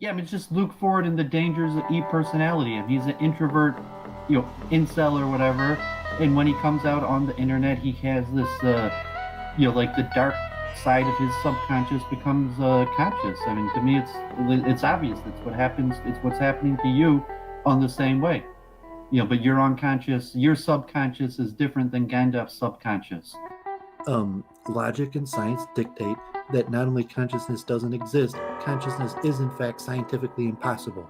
Yeah, I mean, it's just Luke Ford and the dangers of e-personality. And he's an introvert, incel or whatever. And when he comes out on the internet, he has this, like the dark side of his subconscious becomes conscious. I mean, to me, it's obvious. It's what happens. It's what's happening to you on the same way. But your unconscious, your subconscious is different than Gandalf's subconscious. Logic and science dictate that not only consciousness doesn't exist, consciousness is in fact scientifically impossible.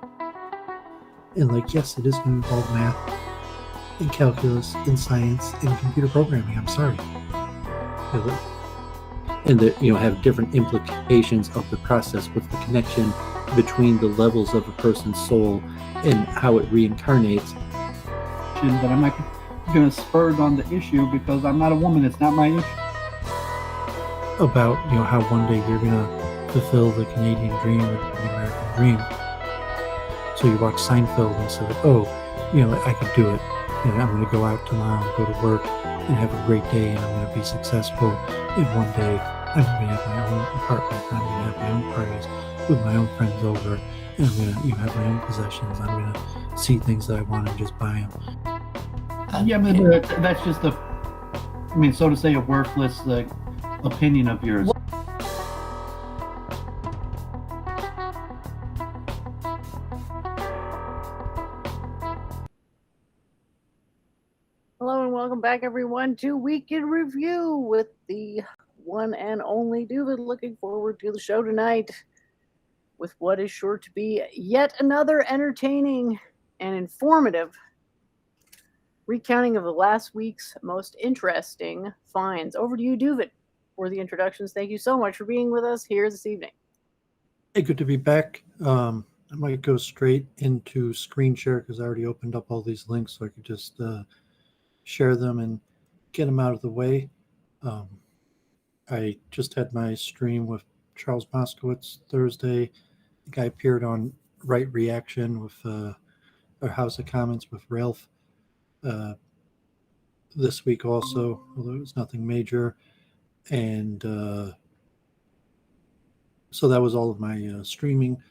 And like, yes, it is going to involve math and calculus and science and computer programming. I'm sorry. And that have different implications of the process with the connection between the levels of a person's soul and how it reincarnates. But I'm not going to spur on the issue because I'm not a woman. It's not my issue. About how one day you're going to fulfill the Canadian dream or the American dream. So you watch Seinfeld and say, oh, I could do it. I'm going to go out tomorrow and go to work and have a great day, and I'm going to be successful. And one day I'm going to have my own apartment. I'm going to have my own parties with my own friends over, and I'm going to have my own possessions. I'm going to see things that I want and just buy them. Yeah, but that's just so to say, a worthless opinion of yours. Hello and welcome back, everyone, to Week in Review with the one and only Doooovid. Looking forward to the show tonight with what is sure to be yet another entertaining and informative recounting of the last week's most interesting finds. Over to you, Doooovid, for the introductions. Thank you so much for being with us here this evening. Hey, good to be back. I might go straight into screen share because I already opened up all these links, so I could just share them and get them out of the way. I just had my stream with Charles Moskowitz Thursday. The guy appeared on Right Reaction with our House of Commons with Ralph this week also, although it was nothing major. And so that was all of my streaming.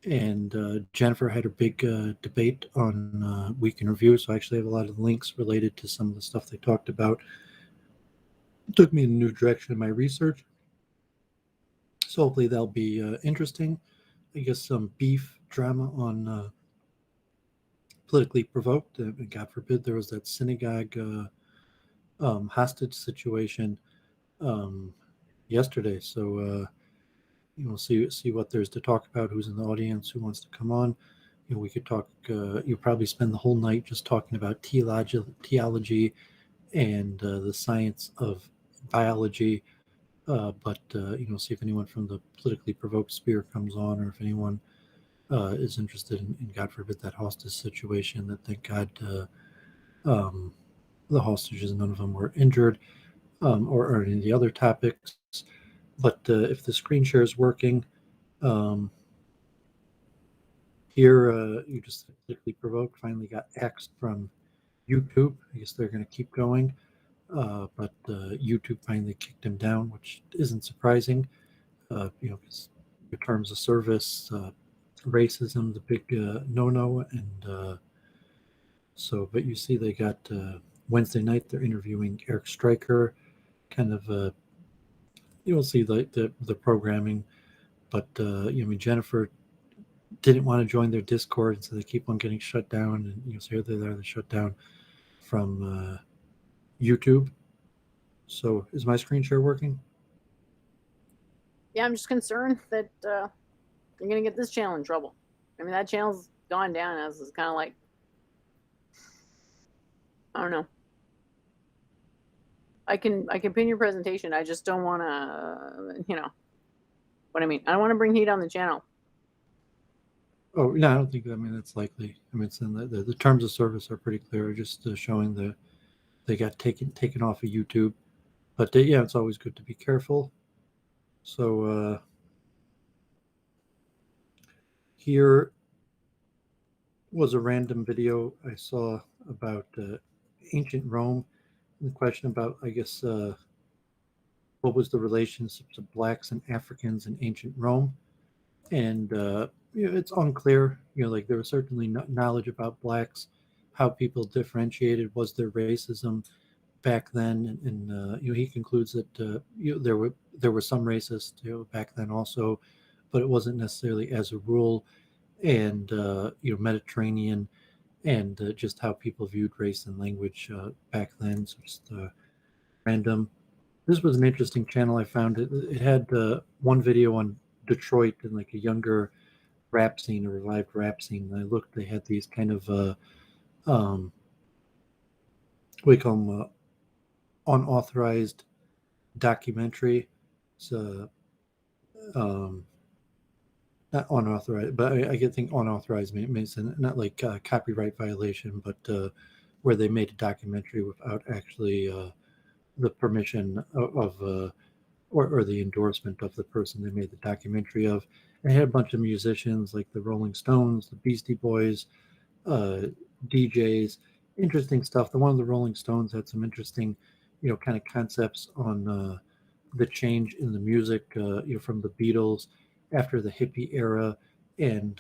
And Jennifer had a big debate on Week in Review, so I actually have a lot of links related to some of the stuff they talked about. It took me in a new direction in my research, so hopefully that'll be interesting. I guess some beef drama on Politically Provoked. God forbid there was that synagogue hostage situation yesterday, so see what there's to talk about, who's in the audience, who wants to come on. We could talk, you'll probably spend the whole night just talking about theology and the science of biology. But see if anyone from the Politically Provoked sphere comes on, or if anyone is interested in, God forbid, that hostage situation. That, thank God, the hostages, none of them were injured, or any of the other topics. But if the screen share is working, here you just Politically Provoked finally got axed from YouTube. I guess they're going to keep going, but YouTube finally kicked him down, which isn't surprising. Because your terms of service, racism, the big no-no, and but you see they got Wednesday night they're interviewing Eric Stryker, kind of you'll see the programming, but Jennifer didn't want to join their Discord, and so they keep on getting shut down, and so they're shut down from YouTube. So is my screen share working? Yeah, I'm just concerned that you're going to get this channel in trouble. I mean, that channel's gone down as it's kind of like, I don't know. I can pin your presentation. I just don't want to, what I mean. I don't want to bring heat on the channel. Oh, no, I don't think that. I mean, that's likely. I mean, it's in the terms of service are pretty clear, just showing they got taken off of YouTube. But yeah, it's always good to be careful. So here was a random video I saw about ancient Rome, and the question about, I guess, what was the relationships of blacks and Africans in ancient Rome. And it's unclear. Like there was certainly knowledge about blacks, how people differentiated, was there racism back then, and he concludes that there were some racists back then also, but it wasn't necessarily as a rule, and Mediterranean, and just how people viewed race and language back then. So just random. This was an interesting channel. I found it had one video on Detroit and like a younger rap scene, a revived rap scene. And I looked; they had these kind of what do you call them, unauthorized documentary. So not unauthorized, but I get think unauthorized means not like copyright violation, but where they made a documentary without actually the permission of or the endorsement of the person they made the documentary of. And it had a bunch of musicians like the Rolling Stones, the Beastie Boys, DJs, interesting stuff. The one of the Rolling Stones had some interesting, kind of concepts on the change in the music, from the Beatles after the hippie era, and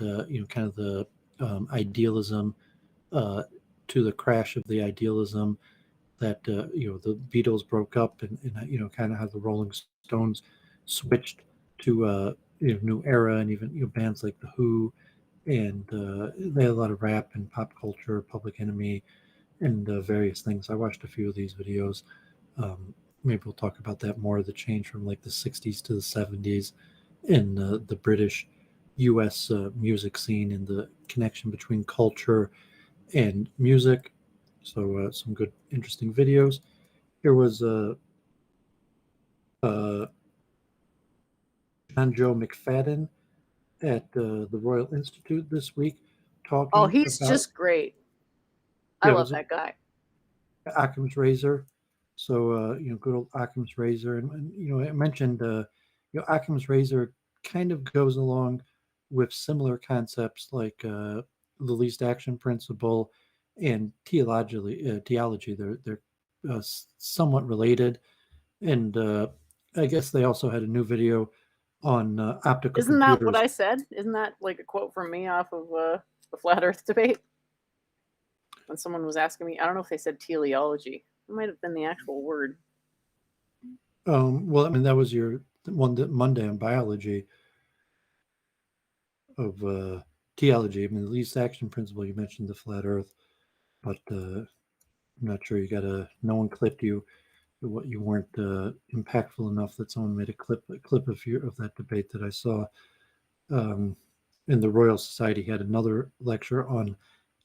kind of the idealism to the crash of the idealism that the Beatles broke up, and kind of how the Rolling Stones switched to new era, and even bands like the Who, and they had a lot of rap and pop culture, Public Enemy, and various things. I watched a few of these videos. Maybe we'll talk about that more. The change from like the '60s to the '70s in the British U.S. Music scene, and the connection between culture and music. So some good, interesting videos. Here was John Joe McFadden at the Royal Institute this week, talking. Oh, he's about, just great. I love that guy. Occam's razor. So good old Occam's razor, and I mentioned Occam's razor kind of goes along with similar concepts like the least action principle and theology. They're somewhat related, and I guess they also had a new video on optical Isn't computers. that what I said? Isn't that like a quote from me off of the flat Earth debate? When someone was asking me, I don't know if they said teleology. It might have been the actual word. Well, I mean, that was your one Monday on biology of theology. I mean, the least action principle, you mentioned the flat Earth, but I'm not sure no one clipped you. What you weren't impactful enough that someone made a clip of that debate that I saw. In the Royal Society had another lecture on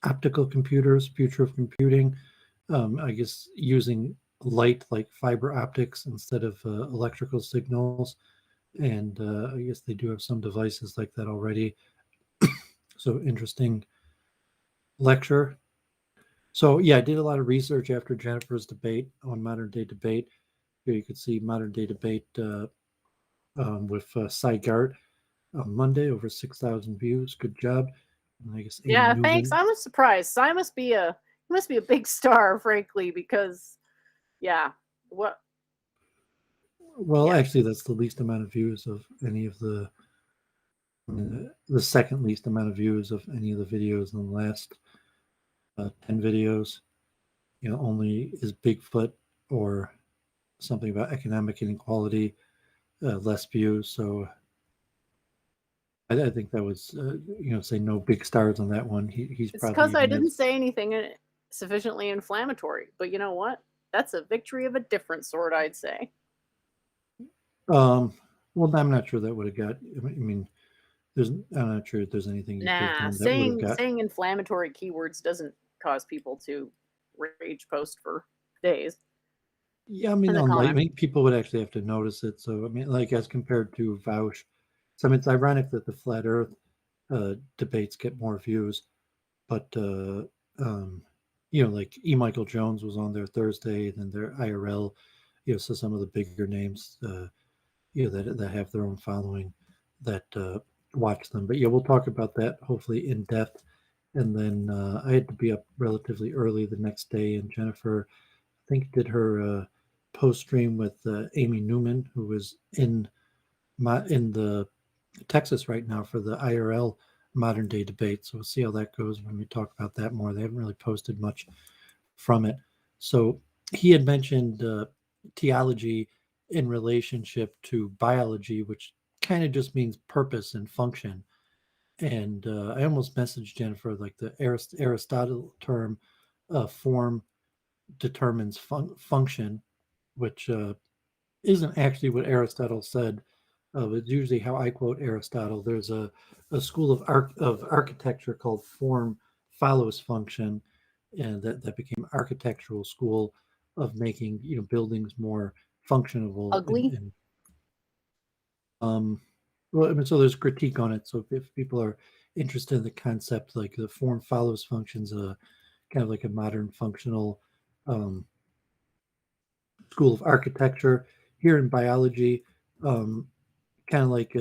optical computers, future of computing. I guess using light like fiber optics instead of electrical signals, and I guess they do have some devices like that already. So interesting lecture. So yeah, I did a lot of research after Jennifer's debate on modern day debate. Here you could see modern day debate with Cy Gart on Monday, over 6,000 views. Good job. And I guess Amy Newman. Thanks. I was surprised. Cy must be a big star, frankly, because what? Well, actually, that's the least amount of views of any of the second least amount of views of any of the videos in the last 10 videos. Only is Bigfoot or something about economic inequality less views. So I think that was say no big stars on that one. He's it's probably because I didn't say anything sufficiently inflammatory. But you know what? That's a victory of a different sort, I'd say. Well, I'm not sure that would have got. I mean, I'm not sure if there's anything you could have done that would have got. Saying inflammatory keywords doesn't cause people to rage post for days. Yeah, I mean, people would actually have to notice it. So, I mean, like as compared to Vouch, so I mean, it's ironic that the flat Earth debates get more views, but like E. Michael Jones was on there Thursday, then their IRL, so some of the bigger names, that have their own following that watch them. But yeah, we'll talk about that hopefully in depth. And then I had to be up relatively early the next day, and Jennifer, I think, did her post stream with Amy Newman, who was in the Texas right now for the IRL modern day debate. So we'll see how that goes when we talk about that more. They haven't really posted much from it. So he had mentioned theology in relationship to biology, which kind of just means purpose and function. And I almost messaged Jennifer like the Aristotle term, form determines function, which isn't actually what Aristotle said. It's usually how I quote Aristotle. There's a school of architecture called form follows function, and that became architectural school of making buildings more functional. Ugly. Well, I mean, so there's critique on it. So if people are interested in the concept, like the form follows functions, kind of like a modern functional um, school of architecture. Here in biology, kind of like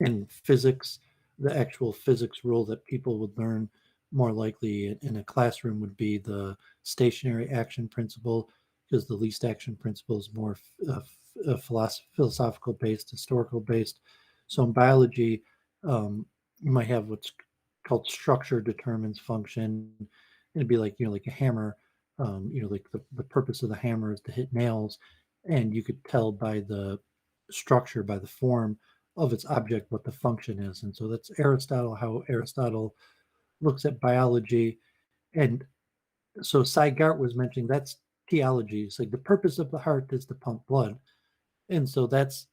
in physics, the actual physics rule that people would learn more likely in a classroom would be the stationary action principle, because the least action principle is more philosophical based, historical based. So in biology, you might have what's called structure determines function. It'd be like like a hammer. Like the purpose of the hammer is to hit nails, and you could tell by the structure, by the form of its object, what the function is. And so that's Aristotle, how Aristotle looks at biology. And so Gart was mentioning that's theology. It's like the purpose of the heart is to pump blood. And so that's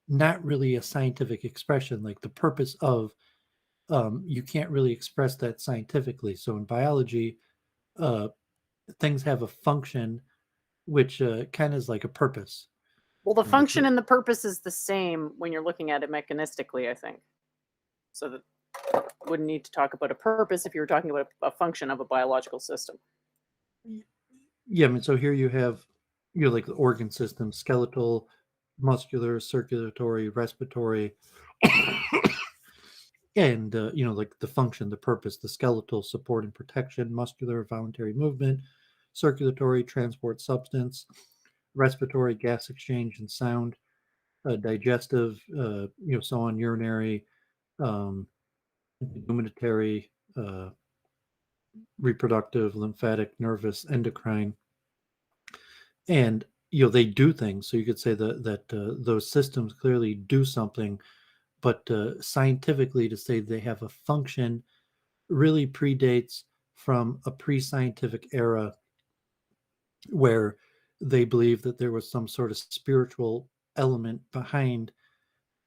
not really a scientific expression. Like the purpose of, you can't really express that scientifically. So in biology, things have a function, which kind of is like a purpose. Well, the function and the purpose is the same when you're looking at it mechanistically, I think. So that wouldn't need to talk about a purpose if you were talking about a function of a biological system. Yeah, I mean, so here you have like the organ system: skeletal, muscular, circulatory, respiratory, and like the function, the purpose: the skeletal, support and protection; muscular, voluntary movement; circulatory, transport substance; respiratory, gas exchange and sound; digestive, so on; urinary, immunitary, reproductive, lymphatic, nervous, endocrine. And they do things. So you could say that those systems clearly do something, but scientifically to say they have a function really predates from a pre-scientific era where they believe that there was some sort of spiritual element behind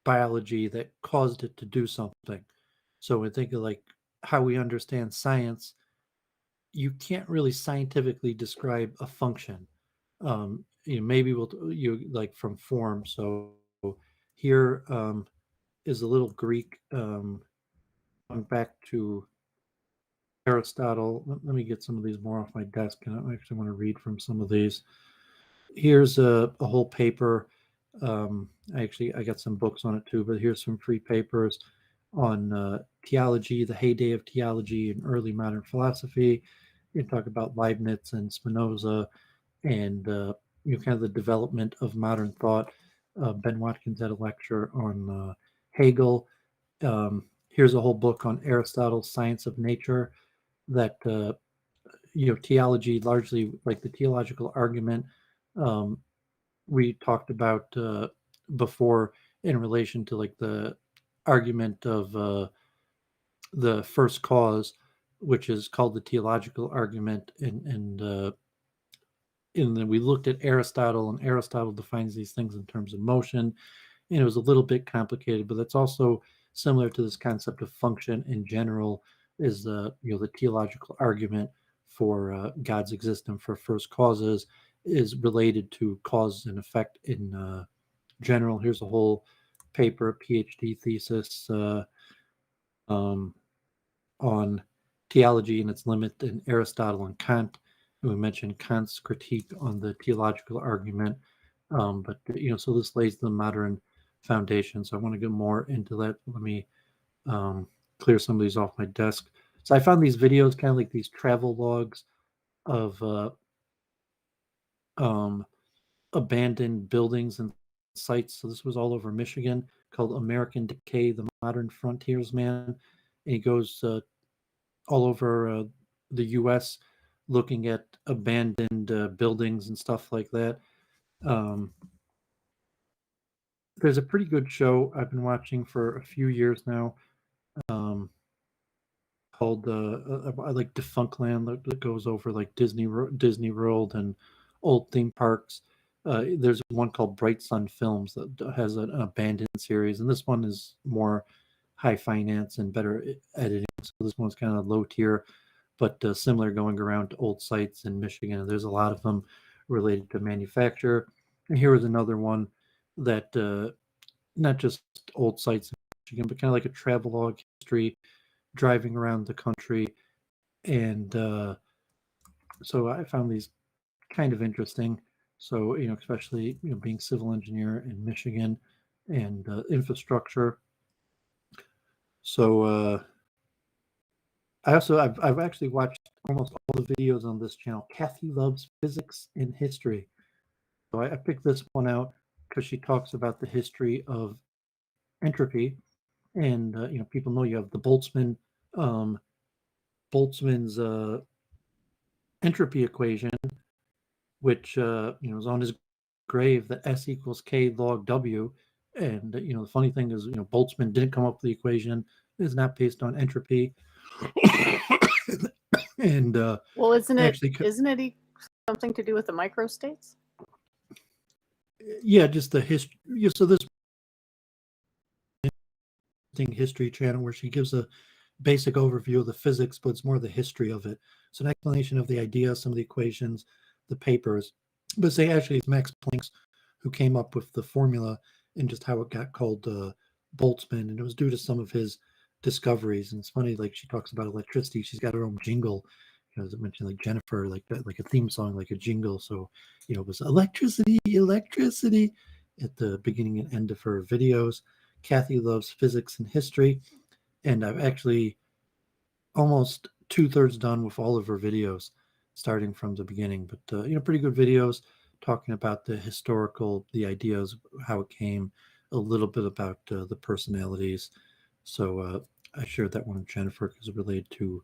biology that caused it to do something. So when think of like how we understand science, you can't really scientifically describe a function. Maybe you like from form. So here is a little Greek. Going back to Aristotle. Let me get some of these more off my desk, and I actually want to read from some of these. Here's a whole paper. I got some books on it too, but here's some free papers on theology, the heyday of theology in early modern philosophy. You talk about Leibniz and Spinoza, and kind of the development of modern thought. Ben Watkins had a lecture on Hegel. Here's a whole book on Aristotle's Science of Nature. That theology, largely like the theological argument, we talked about before in relation to like the argument of the first cause, which is called the teleological argument, and then we looked at Aristotle, and Aristotle defines these things in terms of motion, and it was a little bit complicated, but that's also similar to this concept of function in general. Is the theological argument for God's existence, for first causes, is related to cause and effect in general. Here's a whole paper, a PhD thesis on theology and its limit in Aristotle and Kant. And we mentioned Kant's critique on the theological argument. But so this lays the modern foundation. So I want to get more into that. Let me clear some of these off my desk. So I found these videos, kind of like these travel logs of abandoned buildings and sites. So this was all over Michigan, called American Decay: The Modern Frontiersman, and he goes all over the U.S. looking at abandoned buildings and stuff like that. There's a pretty good show I've been watching for a few years now, called I like Defunctland, that goes over like Disney World and old theme parks. There's one called Bright Sun Films that has an abandoned series, and this one is more high finance and better editing. So this one's kind of low tier, but similar, going around to old sites in Michigan. And there's a lot of them related to manufacture. And here is another one that not just old sites in Michigan, but kind of like a travelogue history, driving around the country. And so I found these kind of interesting. So, especially, being civil engineer in Michigan and infrastructure. So I've actually watched almost all the videos on this channel. Kathy loves physics and history. So I picked this one out because she talks about the history of entropy. And people know you have the Boltzmann's entropy equation, which is on his grave, that S equals K log W. And the funny thing is, Boltzmann didn't come up with the equation. It's not based on entropy. And well, isn't it something to do with the microstates? Yeah, just the history. So this history channel where she gives a basic overview of the physics, but it's more the history of it. So an explanation of the idea, some of the equations, the papers. But say actually it's Max Planck who came up with the formula and just how it got called Boltzmann, and it was due to some of his discoveries. And it's funny, like she talks about electricity. She's got her own jingle. As I mentioned, like Jennifer, like that, like a theme song, like a jingle. So, it was electricity, electricity at the beginning and end of her videos. Kathy loves physics and history. And I've actually almost 2/3 done with all of her videos, starting from the beginning. But, pretty good videos talking about the historical, the ideas, how it came, a little bit about the personalities. So I shared that one with Jennifer because it related to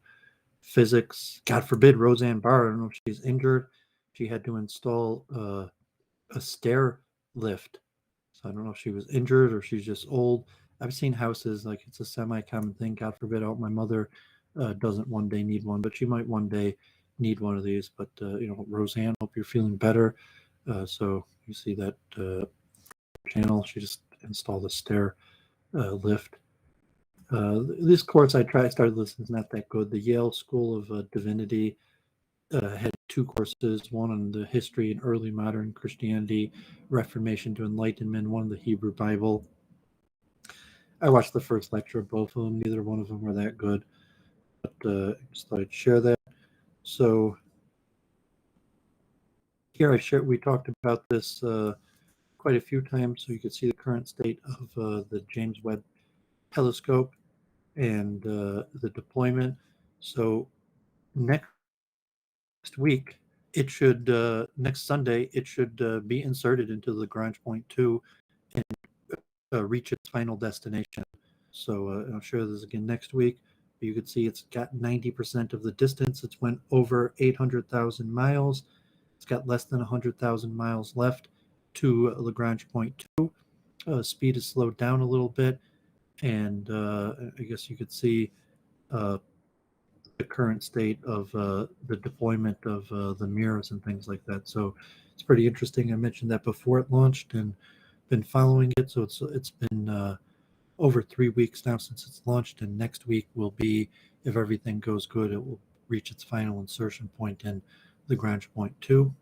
physics. God forbid, Roseanne Barr, I don't know if she's injured. She had to install a stair lift. So I don't know if she was injured or she's just old. I've seen houses, like it's a semi-common thing. God forbid, my mother doesn't one day need one, but she might one day need one of these. But, Roseanne, hope you're feeling better. So you see that channel. She just installed a stair lift. This course I started listening, is not that good. The Yale School of Divinity had 2 courses, one on the history and early modern Christianity, Reformation to Enlightenment, one on the Hebrew Bible. I watched the first lecture of both of them. Neither one of them were that good, but I just thought I'd share that. So here we talked about this quite a few times, so you can see the current state of the James Webb Telescope and the deployment. So next week, it should next Sunday, it should be inserted into Lagrange point 2 and reach its final destination. So I'll share this again next week. You can see it's got 90% of the distance. It's went over 800,000 miles. It's got less than 100,000 miles left to Lagrange point 2. Speed is slowed down a little bit. And I guess you could see the current state of the deployment of the mirrors and things like that. So it's pretty interesting. I mentioned that before it launched and been following it. So it's been over 3 weeks now since it's launched, and next week will be, if everything goes good, it will reach its final insertion point in Lagrange point 2.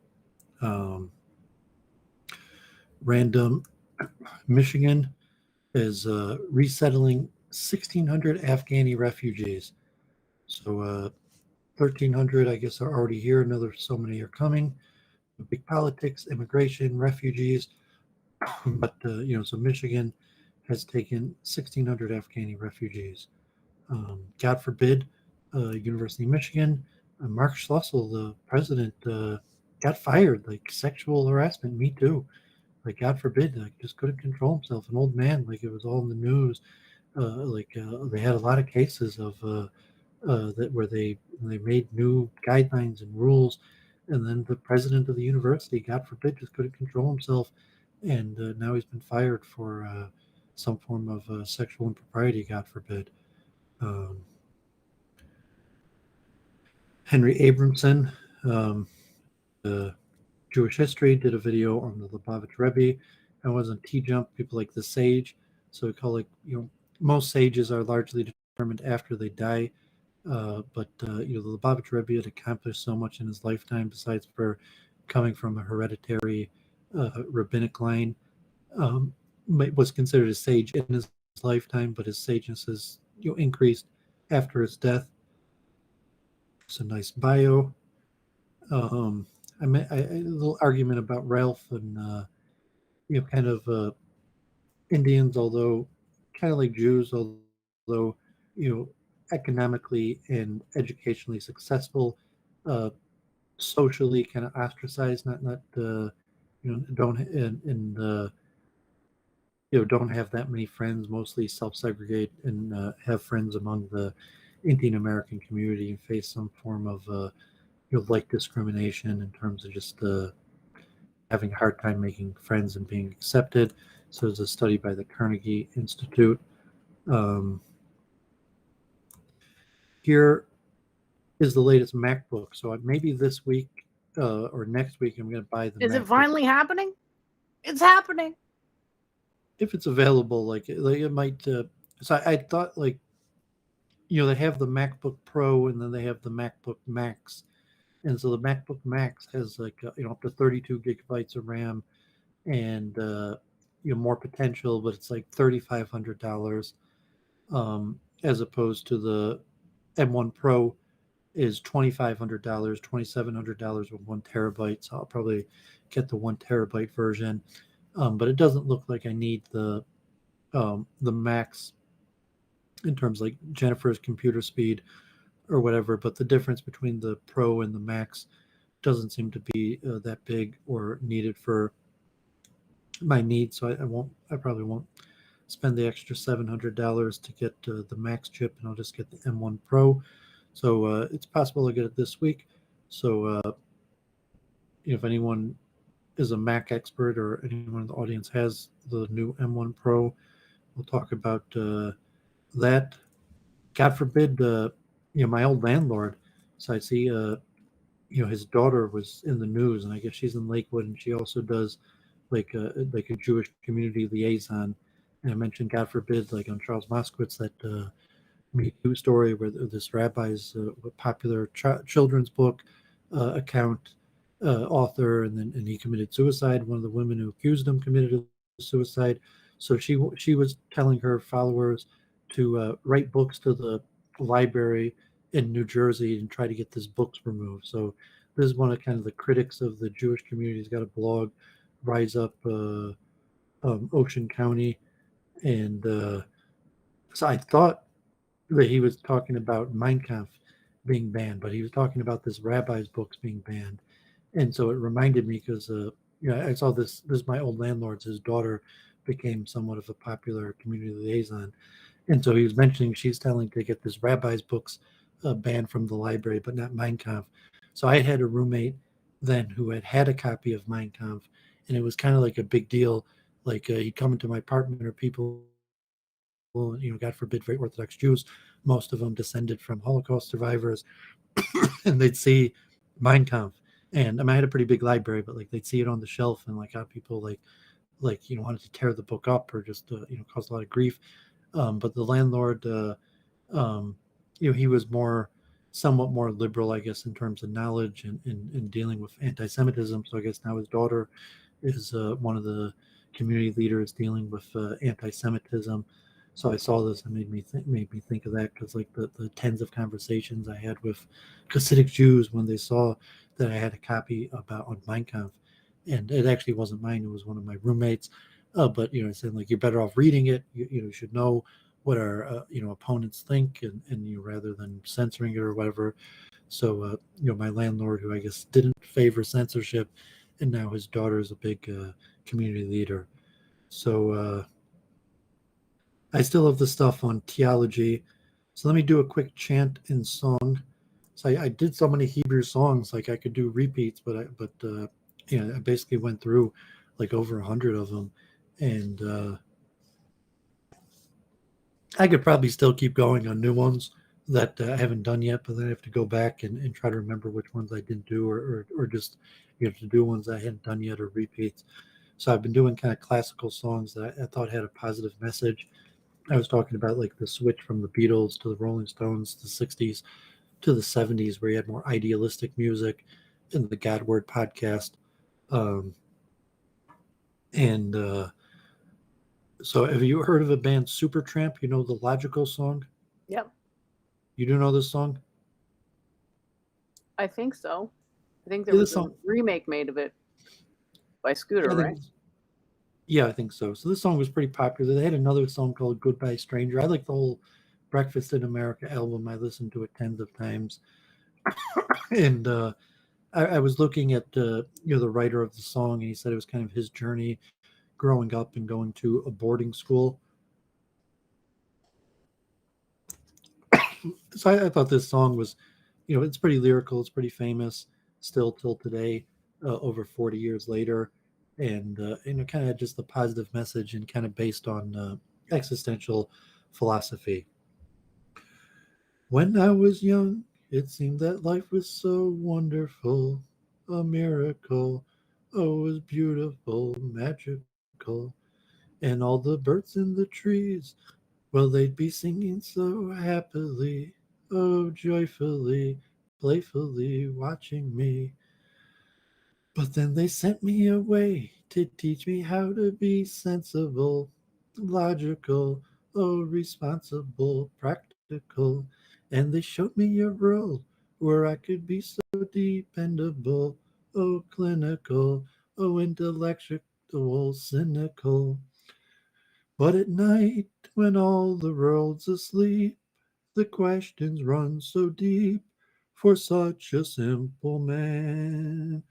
Random Michigan is resettling 1,600 Afghani refugees. So 1,300, I guess, are already here. Another so many are coming. Big politics, immigration, refugees. But, so Michigan has taken 1,600 Afghani refugees. God forbid, University of Michigan, Mark Schlossel, the president, got fired, like sexual harassment. Me too. like God forbid, like just couldn't control himself. An old man, like it was all in the news. They had a lot of cases of that where they made new guidelines and rules, and then the president of the university, God forbid, just couldn't control himself, and now he's been fired for some form of sexual impropriety. God forbid. Um, Henry Abramson, um, Jewish History, did a video on the Lubavitch Rebbe. I was on T-Jump, people like the sage. So we call most sages are largely determined after they die. But the Lubavitch Rebbe had accomplished so much in his lifetime, besides for coming from a hereditary rabbinic line. Was considered a sage in his lifetime, but his sageness has increased after his death. It's a nice bio. A little argument about Ralph and kind of Indians, although kind of like Jews, although economically and educationally successful, uh, socially kind of ostracized, not don't and don't have that many friends, mostly self-segregate and have friends among the Indian American community and face some form of like discrimination in terms of just having a hard time making friends and being accepted. So there's a study by the Carnegie Institute. Here is the latest MacBook. So maybe this week or next week, I'm going to buy the Is MacBook. it finally happening? It's happening. If it's available, like it might. So I thought they have the MacBook Pro and then they have the MacBook Max. And so the MacBook Max has up to 32 gigabytes of RAM and more potential, but it's like $3,500 as opposed to the M1 Pro is $2,500, $2,700 with 1 terabyte. So I'll probably get the 1 terabyte version, but it doesn't look like I need the Max in terms like Jennifer's computer speed or whatever. But the difference between the Pro and the Max doesn't seem to be that big or needed for my needs. So I probably won't spend the extra $700 to get the Max chip, and I'll just get the M1 Pro. So it's possible I'll get it this week. So if anyone is a Mac expert or anyone in the audience has the new M1 Pro, we'll talk about that. God forbid, my old landlord. So I see, his daughter was in the news, and I guess she's in Lakewood, and she also does like a Jewish community liaison. And I mentioned, God forbid, like on Charles Moskowitz, that Me Too story where this rabbi's popular children's book account author, and he committed suicide. One of the women who accused him committed suicide. So she was telling her followers to write books to the library in New Jersey and try to get these books removed. So this is one of kind of the critics of the Jewish community. He's got a blog, Rise Up Ocean County, and so I thought that he was talking about Mein Kampf being banned, but he was talking about this rabbi's books being banned. And so it reminded me because I saw this is my old landlord's, his daughter became somewhat of a popular community liaison. And so he was mentioning she's telling to get this rabbi's books banned from the library, but not Mein Kampf. So I had a roommate then who had a copy of Mein Kampf, and it was kind of like a big deal. Like he'd come into my apartment, or people, God forbid, very Orthodox Jews, most of them descended from Holocaust survivors, and they'd see Mein Kampf. And I had a pretty big library, but like they'd see it on the shelf, and like how people wanted to tear the book up or just cause a lot of grief. But the landlord, he was somewhat more liberal, I guess, in terms of knowledge and dealing with anti-Semitism. So I guess now his daughter is one of the community leaders dealing with anti-Semitism. So I saw this and made me think of that, because like the tens of conversations I had with Hasidic Jews when they saw that I had a copy on Mein Kampf, and it actually wasn't mine; it was one of my roommates. But saying like you're better off reading it. You should know what our opponents think, and rather than censoring it or whatever. So my landlord, who I guess didn't favor censorship, and now his daughter is a big community leader. So I still have the stuff on theology. So let me do a quick chant and song. So I did so many Hebrew songs, like I could do repeats, but I basically went through like over 100 of them, and I could probably still keep going on new ones that I haven't done yet, but then I have to go back and try to remember which ones I didn't do, or just to do ones I hadn't done yet or repeats. So I've been doing kind of classical songs that I thought had a positive message. I was talking about like the switch from the Beatles to the Rolling Stones, the 60s to the 70s, where you had more idealistic music in the God Word podcast. Um, and so have you heard of a band Supertramp? You know the Logical song? Yep, You do know this song? I think so. I think there Yeah, was this a song. remake made of it by Scooter, I think, right? yeah, I think so. So this song was pretty popular. They had another song called Goodbye Stranger. I like the whole Breakfast in America album. I listened to it tens of times. And I was looking at the writer of the song, and he said it was kind of his journey growing up and going to a boarding school. So I thought this song was, it's pretty lyrical, it's pretty famous still till today, over 40 years later, and kind of just a positive message and kind of based on existential philosophy. When I was young, it seemed that life was so wonderful, a miracle. Oh, it was beautiful, magical. And all the birds in the trees, well, they'd be singing so happily, oh, joyfully, playfully watching me. But then they sent me away to teach me how to be sensible, logical, oh, responsible, practical. And they showed me a world where I could be so dependable, oh, clinical, oh, intellectual, cynical. But at night, when all the world's asleep, the questions run so deep for such a simple man.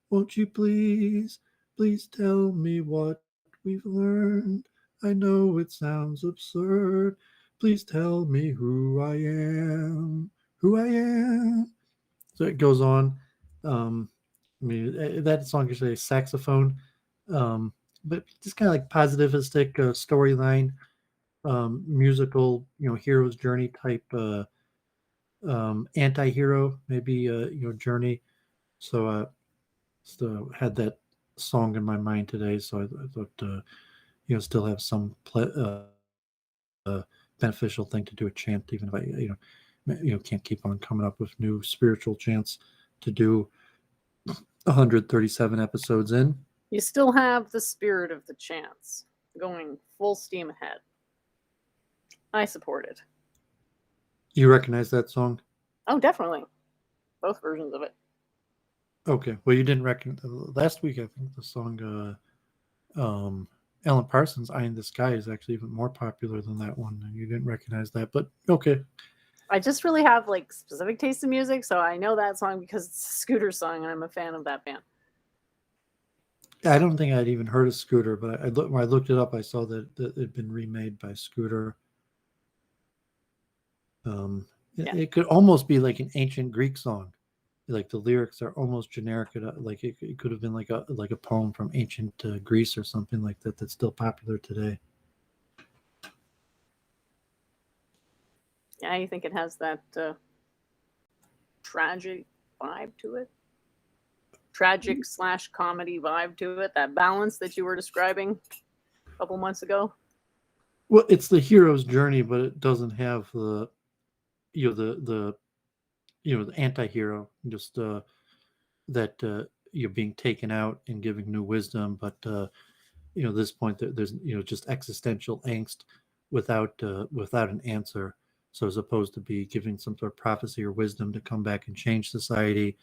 Won't you please, please tell me what we've learned? I know it sounds absurd. Please tell me who I am. So it goes on. I mean, that song is a saxophone, um, but just kind of like positivistic storyline, musical, hero's journey type, anti-hero maybe, journey. So had that song in my mind today. So I thought, still have some beneficial thing to do a chant, even if I, can't keep on coming up with new spiritual chants to do 137 episodes in. You still have the spirit of the chants going full steam ahead. I support it. You recognize that song? Oh, definitely. Both versions of it. Okay. Well, you didn't recognize last week. I think the song Alan Parsons' "Eye in the Sky" is actually even more popular than that one, and you didn't recognize that. But okay. I just really have like specific taste in music, so I know that song because it's a Scooter song, and I'm a fan of that band. I don't think I'd even heard of Scooter, but when I looked it up, I saw that it had been remade by Scooter. It could almost be like an ancient Greek song. Like the lyrics are almost generic. Like it could have been like a poem from ancient Greece or something like that. That's still popular today. Yeah, you think it has that tragic vibe to it? Tragic / comedy vibe to it? That balance that you were describing a couple months ago? Well, it's the hero's journey, but it doesn't have the the anti-hero, just that being taken out and giving new wisdom. But at this point, there's just existential angst without an answer. So as opposed to be giving some sort of prophecy or wisdom to come back and change society,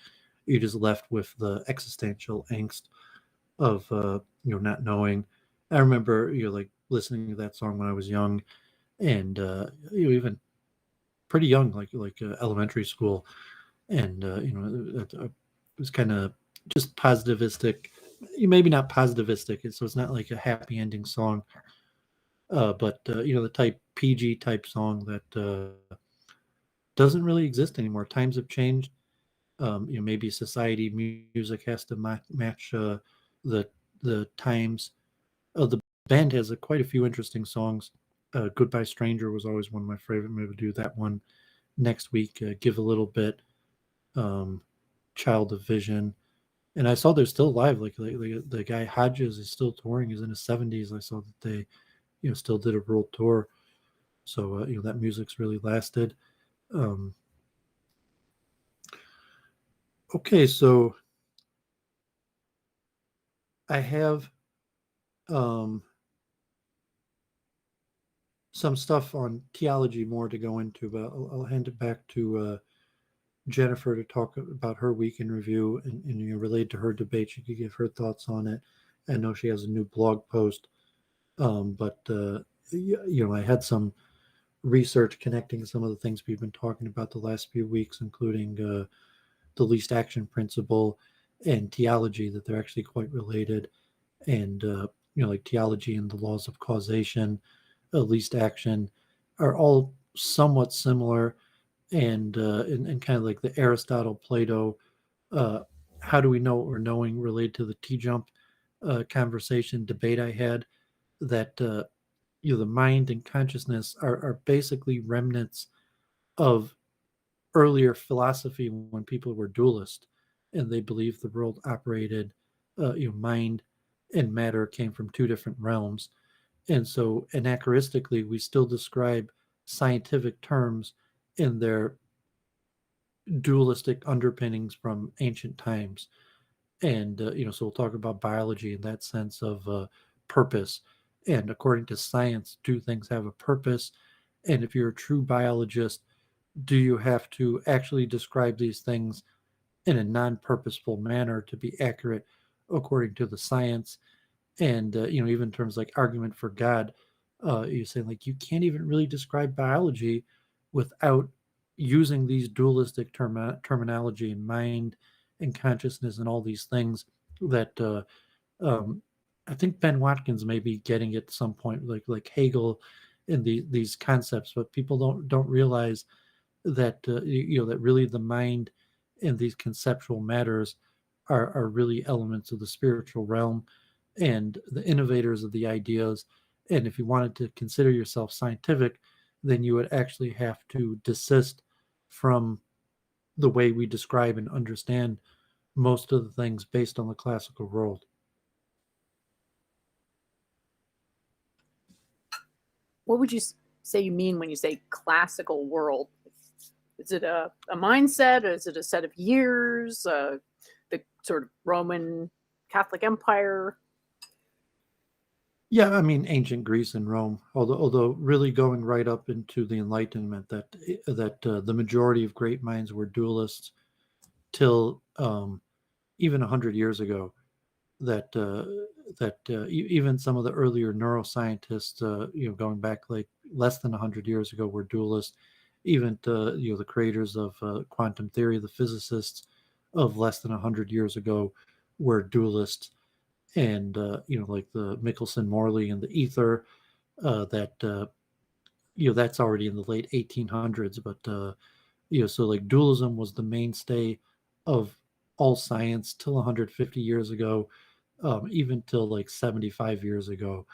you're just left with the existential angst of not knowing. I remember like listening to that song when I was young, and even pretty young, like elementary school, and it was kind of just positivistic maybe not positivistic, so it's not like a happy ending song, but the type PG type song that doesn't really exist anymore. Times have changed. Maybe society music has to match the times. The band has quite a few interesting songs. Goodbye Stranger was always one of my favorite. Maybe we'll do that one next week. Give a little bit. Child of Vision. And I saw they're still alive. Like the guy Hodges is still touring. He's in his 70s. I saw that they, still did a world tour. So that music's really lasted. Okay, so I have some stuff on theology more to go into, but I'll hand it back to Jennifer to talk about her week in review and related to her debate. She could give her thoughts on it. I know she has a new blog post, but I had some research connecting some of the things we've been talking about the last few weeks, including the least action principle and theology, that they're actually quite related. And like theology and the laws of causation, least action, are all somewhat similar, and kind of like the Aristotle, Plato, how do we know what we're knowing, related to the T-jump conversation debate I had, that the mind and consciousness are basically remnants of earlier philosophy when people were dualist and they believed the world operated, mind and matter came from two different realms. And so anachronistically, we still describe scientific terms in their dualistic underpinnings from ancient times. And, so we'll talk about biology in that sense of purpose. And according to science, do things have a purpose? And if you're a true biologist, do you have to actually describe these things in a non-purposeful manner to be accurate according to the science? And even in terms like argument for God, you're saying like you can't even really describe biology without using these dualistic terminology and mind and consciousness and all these things that um, I think Ben Watkins may be getting at some point, like Hegel and these concepts, but people don't realize that that really the mind and these conceptual matters are really elements of the spiritual realm and the innovators of the ideas. And if you wanted to consider yourself scientific, then you would actually have to desist from the way we describe and understand most of the things based on the classical world. What would you say you mean when you say classical world? Is it a mindset? Or is it a set of years? The sort of Roman Catholic Empire? Yeah, I mean ancient Greece and Rome. Although really going right up into the Enlightenment, that the majority of great minds were dualists till even 100 years ago. Even some of the earlier neuroscientists, going back like less than 100 years ago, were dualists. Even the creators of quantum theory, the physicists of less than 100 years ago, were dualists. And like the Michelson Morley and the ether, that's already in the late 1800s. But so like dualism was the mainstay of all science till 150 years ago, even till like 75 years ago.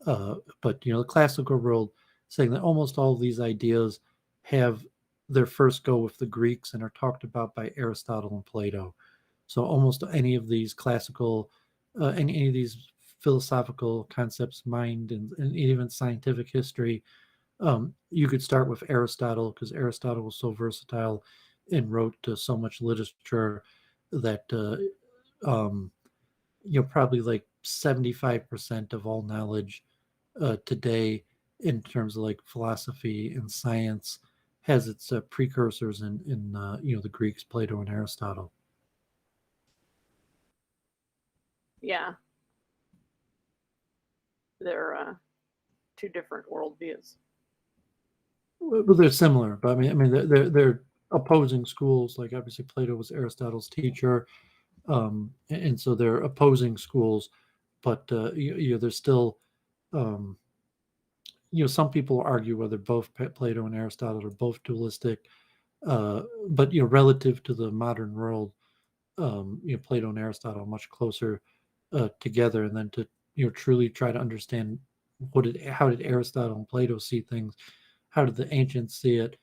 But the classical world, saying that almost all of these ideas have their first go with the Greeks and are talked about by Aristotle and Plato. So almost any of these classical, any of these philosophical concepts, mind and even scientific history, you could start with Aristotle, because Aristotle was so versatile and wrote so much literature that probably like 75% of all knowledge today in terms of like philosophy and science has its precursors in the Greeks, Plato and Aristotle. Yeah. They're two different worldviews. Well, they're similar, but I mean, they're opposing schools. Like obviously, Plato was Aristotle's teacher. and so they're opposing schools, but there's still um, some people argue whether both Plato and Aristotle are both dualistic, but relative to the modern world, Plato and Aristotle are much closer together, and then to truly try to understand how did Aristotle and Plato see things, how did the ancients see it,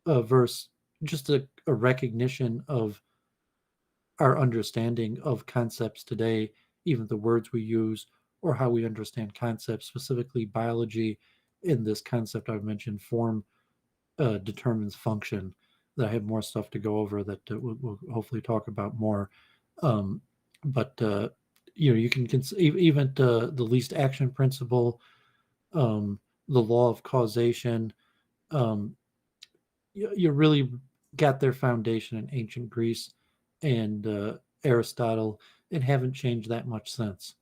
versus just a recognition of our understanding of concepts today, even the words we use or how we understand concepts, specifically biology. In this concept I've mentioned, form determines function. That I have more stuff to go over that we'll hopefully talk about more. Um, but you can even the least action principle, the law of causation. Um, you really got their foundation in ancient Greece and Aristotle, and haven't changed that much since.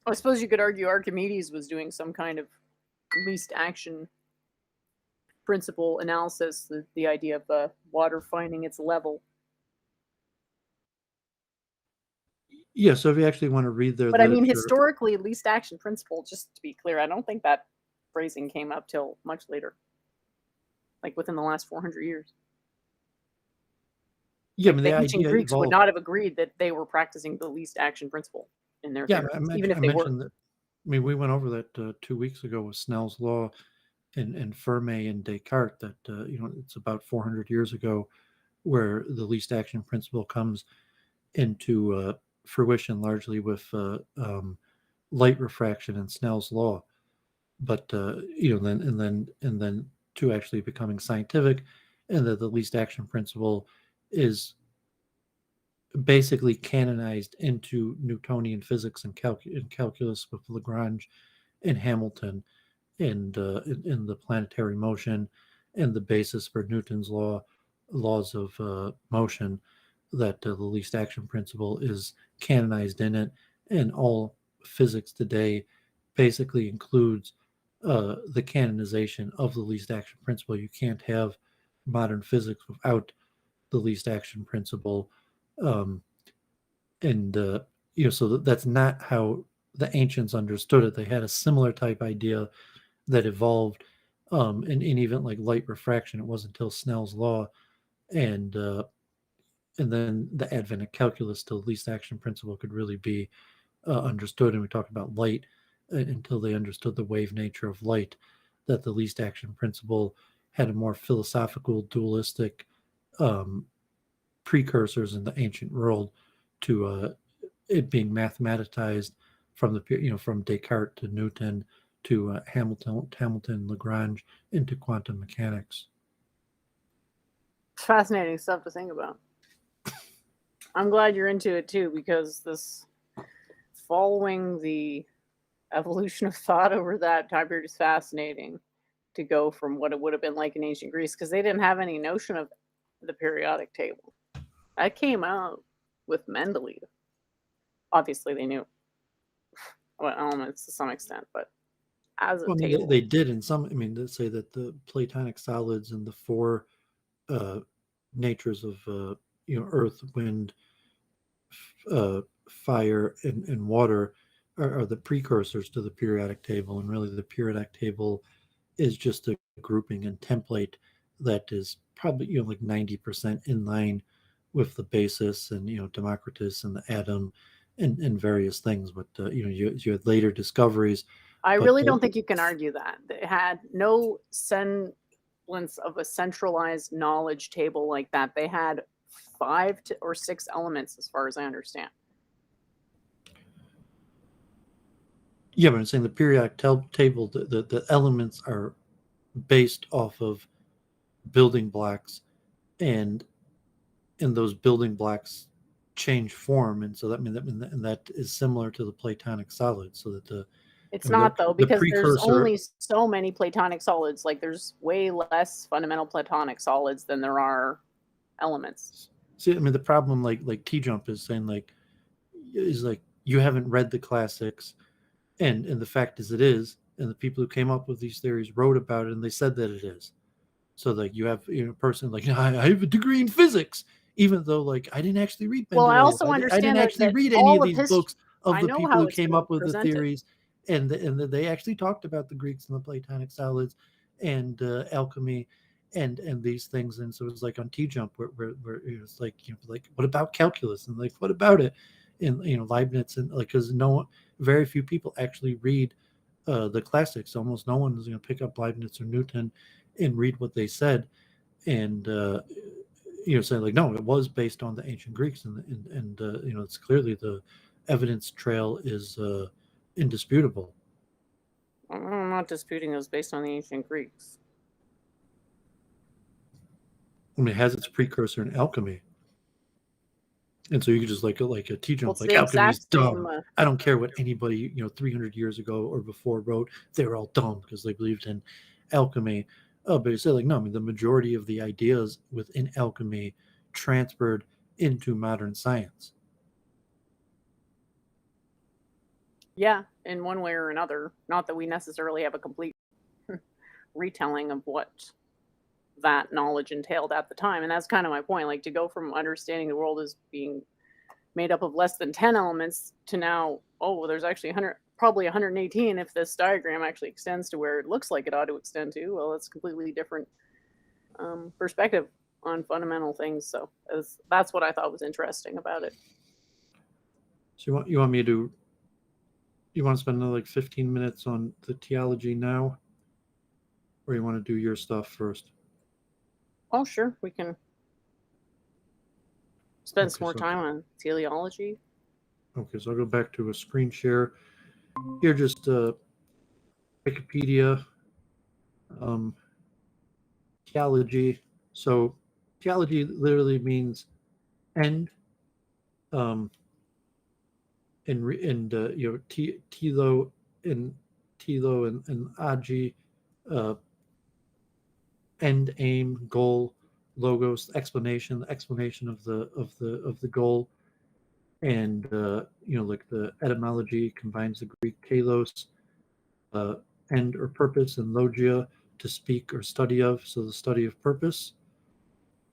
I suppose you could argue Archimedes was doing some kind of least action principle analysis, the idea of water finding its level. Yeah, so if you actually want to read their But I mean, literature, historically, least action principle, just to be clear, I don't think that phrasing came up till much later, like within the last 400 years. yeah, I mean, The the ancient idea Greeks would evolved. not have agreed that they were practicing the least action principle in their Yeah, theories, even if they were. mentioned that. I mean, we went over that 2 weeks ago with Snell's law and Fermat and Descartes. That it's about 400 years ago where the least action principle comes into fruition, largely with light refraction and Snell's law. But then to actually becoming scientific, and that the least action principle is basically canonized into Newtonian physics and calculus with Lagrange and Hamilton, and in the planetary motion and the basis for Newton's laws of motion. That the least action principle is canonized in it, and all physics today basically includes the canonization of the least action principle. You can't have modern physics without the least action principle. Um, and so that's not how the ancients understood it. They had a similar type idea that evolved, and even like light refraction. It wasn't until Snell's law and then the advent of calculus till the least action principle could really be understood. And we talked about light until they understood the wave nature of light, that the least action principle had a more philosophical, dualistic precursors in the ancient world to it being mathematized from from Descartes to Newton to Hamilton, Lagrange, into quantum mechanics. It's fascinating stuff to think about. I'm glad you're into it too, because this following the evolution of thought over that time period is fascinating, to go from what it would have been like in ancient Greece, because they didn't have any notion of the periodic table. That came out with Mendeleev. Obviously, they knew elements to some extent, but as a Well, I mean, table, they did in some. I mean, they say that the Platonic solids and the four natures of earth, wind, fire, and water are the precursors to the periodic table, and really the periodic table is just a grouping and template that is probably like 90% in line with the basis and Democritus and the atom and various things. But you had later discoveries. I But really don't think you can argue that. They had no semblance of a centralized knowledge table like that. They had 5 or 6 elements, as far as I understand. Yeah, but I'm saying the periodic table, the elements are based off of building blocks, and those building blocks change form, and so that is similar to the Platonic solids. So that It's not, though, the because there's precursor. only so many Platonic solids. Like, there's way less fundamental Platonic solids than there are elements. See, I mean, the problem, like T-Jump is saying, is you haven't read the classics, and the fact is it is, and the people who came up with these theories wrote about it, and they said that it is. So like you have a person like I have a degree in physics, even though like I didn't actually read Well, I Mendeleev. also I didn't understand actually that read any all of of these history. books of I the know people how who it's came been up with the presented. theories, and they actually talked about the Greeks and the Platonic solids and alchemy and these things. And so it was like on T Jump where it was like like what about calculus and like what about it, and Leibniz, and like because very few people actually read the classics. Almost no one is going to pick up Leibniz or Newton and read what they said, and saying like no, it was based on the ancient Greeks, and it's clearly the evidence trail is indisputable. I'm not disputing it was based on the ancient Greeks. I mean, it has its precursor in alchemy, and so you could just like a teacher Well, it's like the alchemy's exact dumb. same. I don't care what anybody 300 years ago or before wrote; they were all dumb because they believed in alchemy. But it's like no, I mean the majority of the ideas within alchemy transferred into modern science. Yeah, in one way or another. Not that we necessarily have a complete retelling of what that knowledge entailed at the time. And that's kind of my point. Like to go from understanding the world as being made up of less than 10 elements to now, oh, well, there's actually 100, probably 118 if this diagram actually extends to where it looks like it ought to extend to. Well, it's completely different perspective on fundamental things. So that's what I thought was interesting about it. So you want me to? You want to spend another like 15 minutes on the theology now, or you want to do your stuff first? Oh, sure, we can spend Okay, some more time on teleology. Okay, so I'll go back to a screen share. Here, just Wikipedia, theology. So theology literally means end, and tilo and agi, uh, end, aim, goal, logos, explanation, of the goal, and like the etymology combines the Greek kalos, end or purpose, and logia, to speak or study of, so the study of purpose.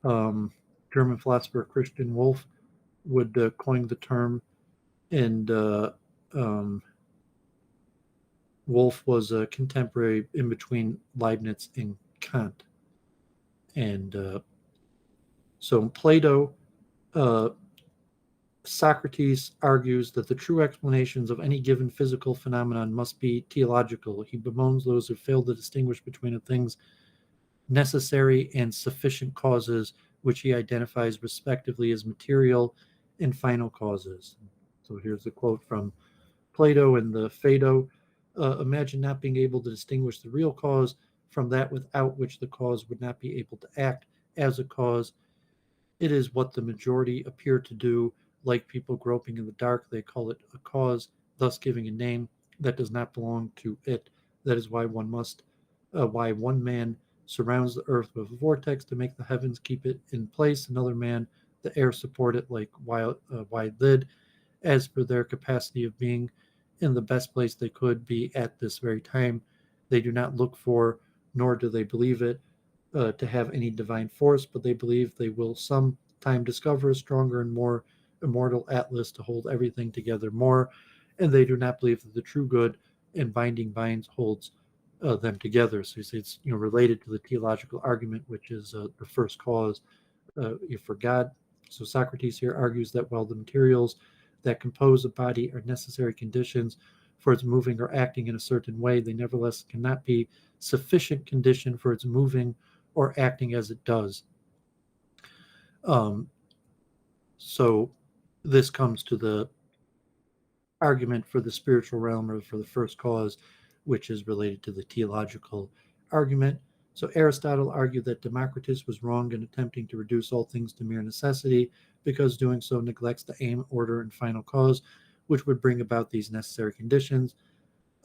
German philosopher Christian Wolff would coin the term, and Wolff was a contemporary in between Leibniz and Kant. And so in Plato, Socrates argues that the true explanations of any given physical phenomenon must be teleological. He bemoans those who fail to distinguish between a thing's necessary and sufficient causes, which he identifies respectively as material and final causes. So here's a quote from Plato in the Phaedo. Imagine not being able to distinguish the real cause from that without which the cause would not be able to act as a cause. It is what the majority appear to do. Like people groping in the dark, they call it a cause, thus giving a name that does not belong to it. That is why why one man surrounds the earth with a vortex to make the heavens keep it in place. Another man, the air support it like wide lid, as for their capacity of being in the best place they could be at this very time. They do not look for, nor do they believe it, to have any divine force, but they believe they will some time discover a stronger and more immortal atlas to hold everything together more, and they do not believe that the true good and binding binds holds them together. So it's related to the theological argument, which is the first cause for God. So Socrates here argues that while the materials that compose a body are necessary conditions for its moving or acting in a certain way, they nevertheless cannot be sufficient condition for its moving or acting as it does. So this comes to the argument for the spiritual realm, or for the first cause, which is related to the theological argument. So Aristotle argued that Democritus was wrong in attempting to reduce all things to mere necessity, because doing so neglects the aim, order, and final cause, which would bring about these necessary conditions.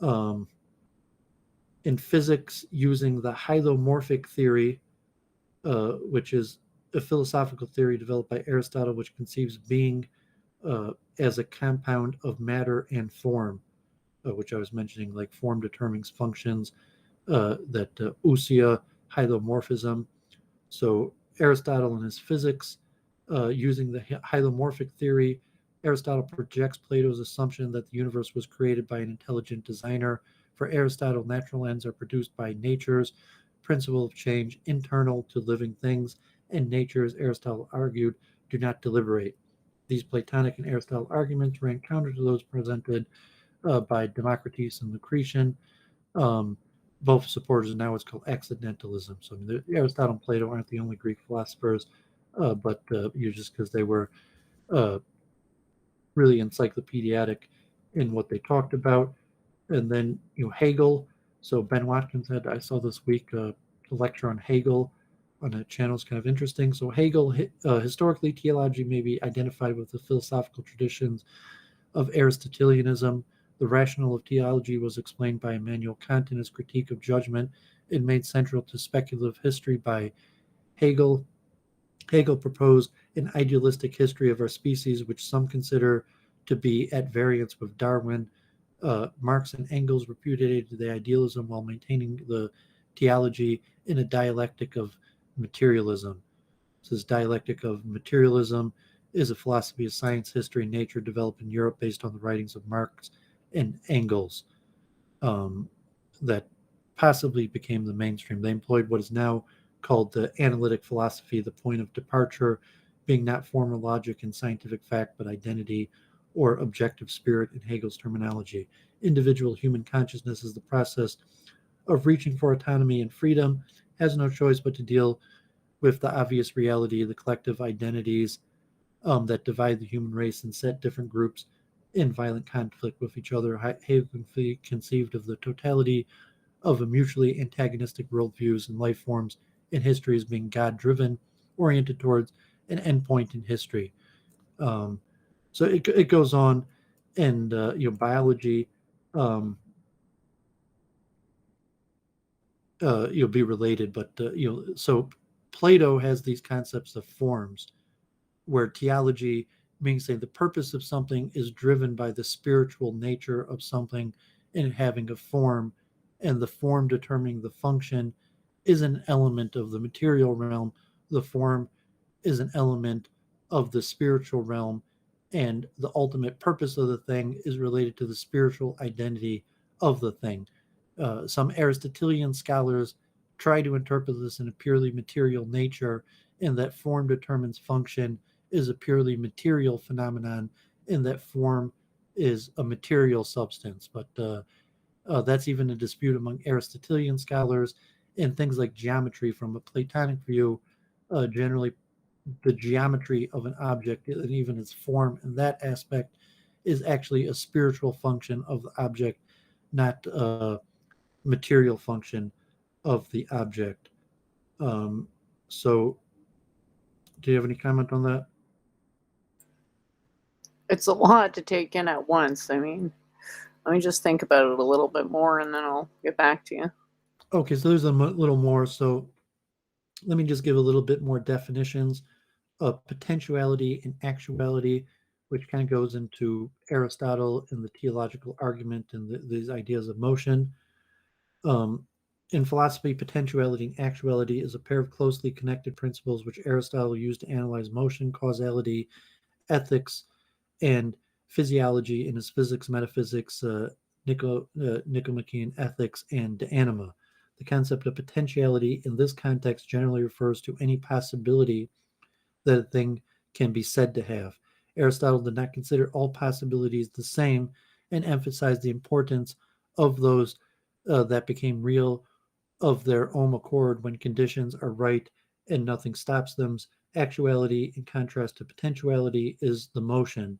In physics, using the hylomorphic theory, which is a philosophical theory developed by Aristotle, which conceives being as a compound of matter and form, which I was mentioning, like form determines functions, that ousia, hylomorphism, So Aristotle and his physics, using the hylomorphic theory, Aristotle projects Plato's assumption that the universe was created by an intelligent designer. For Aristotle, natural ends are produced by nature's principle of change internal to living things, and nature, as Aristotle argued, do not deliberate. These Platonic and Aristotle arguments ran counter to those presented by Democritus and Lucretian, both supporters of now what's called accidentalism. So I mean, Aristotle and Plato aren't the only Greek philosophers, but just because they were really encyclopedic in what they talked about. And then Hegel. So Ben Watkins had, I saw this week, a lecture on Hegel on a channel. Is kind of interesting. So Hegel, historically, theology may be identified with the philosophical traditions of Aristotelianism. The rationale of theology was explained by Immanuel Kant in his Critique of Judgment and made central to speculative history by Hegel. Hegel proposed an idealistic history of our species, which some consider to be at variance with Darwin. Marx and Engels repudiated the idealism while maintaining the theology in a dialectic of materialism. So this dialectic of materialism is a philosophy of science, history, and nature developed in Europe based on the writings of Marx and Engels that possibly became the mainstream. They employed what is now called the analytic philosophy, the point of departure being not formal logic and scientific fact, but identity or objective spirit in Hegel's terminology. Individual human consciousness is the process of reaching for autonomy and freedom, has no choice but to deal with the obvious reality of the collective identities that divide the human race and set different groups in violent conflict with each other. Hegel conceived of the totality of a mutually antagonistic worldviews and life forms in history as being God-driven, oriented towards an endpoint in history. So it goes on, and biology, be related, but so Plato has these concepts of forms, where theology means saying the purpose of something is driven by the spiritual nature of something and having a form, and the form determining the function is an element of the material realm. The form is an element of the spiritual realm, and the ultimate purpose of the thing is related to the spiritual identity of the thing. Some Aristotelian scholars try to interpret this in a purely material nature, in that form determines function is a purely material phenomenon, in that form is a material substance. But that's even a dispute among Aristotelian scholars. And things like geometry, from a Platonic view, generally the geometry of an object and even its form in that aspect is actually a spiritual function of the object, not a material function of the object. So do you have any comment on that? It's a lot to take in at once. I mean, let me just think about it a little bit more and then I'll get back to you. Okay, so there's a little more. So let me just give a little bit more definitions of potentiality and actuality, which kind of goes into Aristotle and the teleological argument and these ideas of motion. In philosophy, potentiality and actuality is a pair of closely connected principles which Aristotle used to analyze motion, causality, ethics, and physiology in his Physics, Metaphysics, Nicomachean Ethics, and De Anima. The concept of potentiality in this context generally refers to any possibility that a thing can be said to have. Aristotle did not consider all possibilities the same and emphasized the importance of those that became real of their own accord when conditions are right and nothing stops them. Actuality, in contrast to potentiality, is the motion,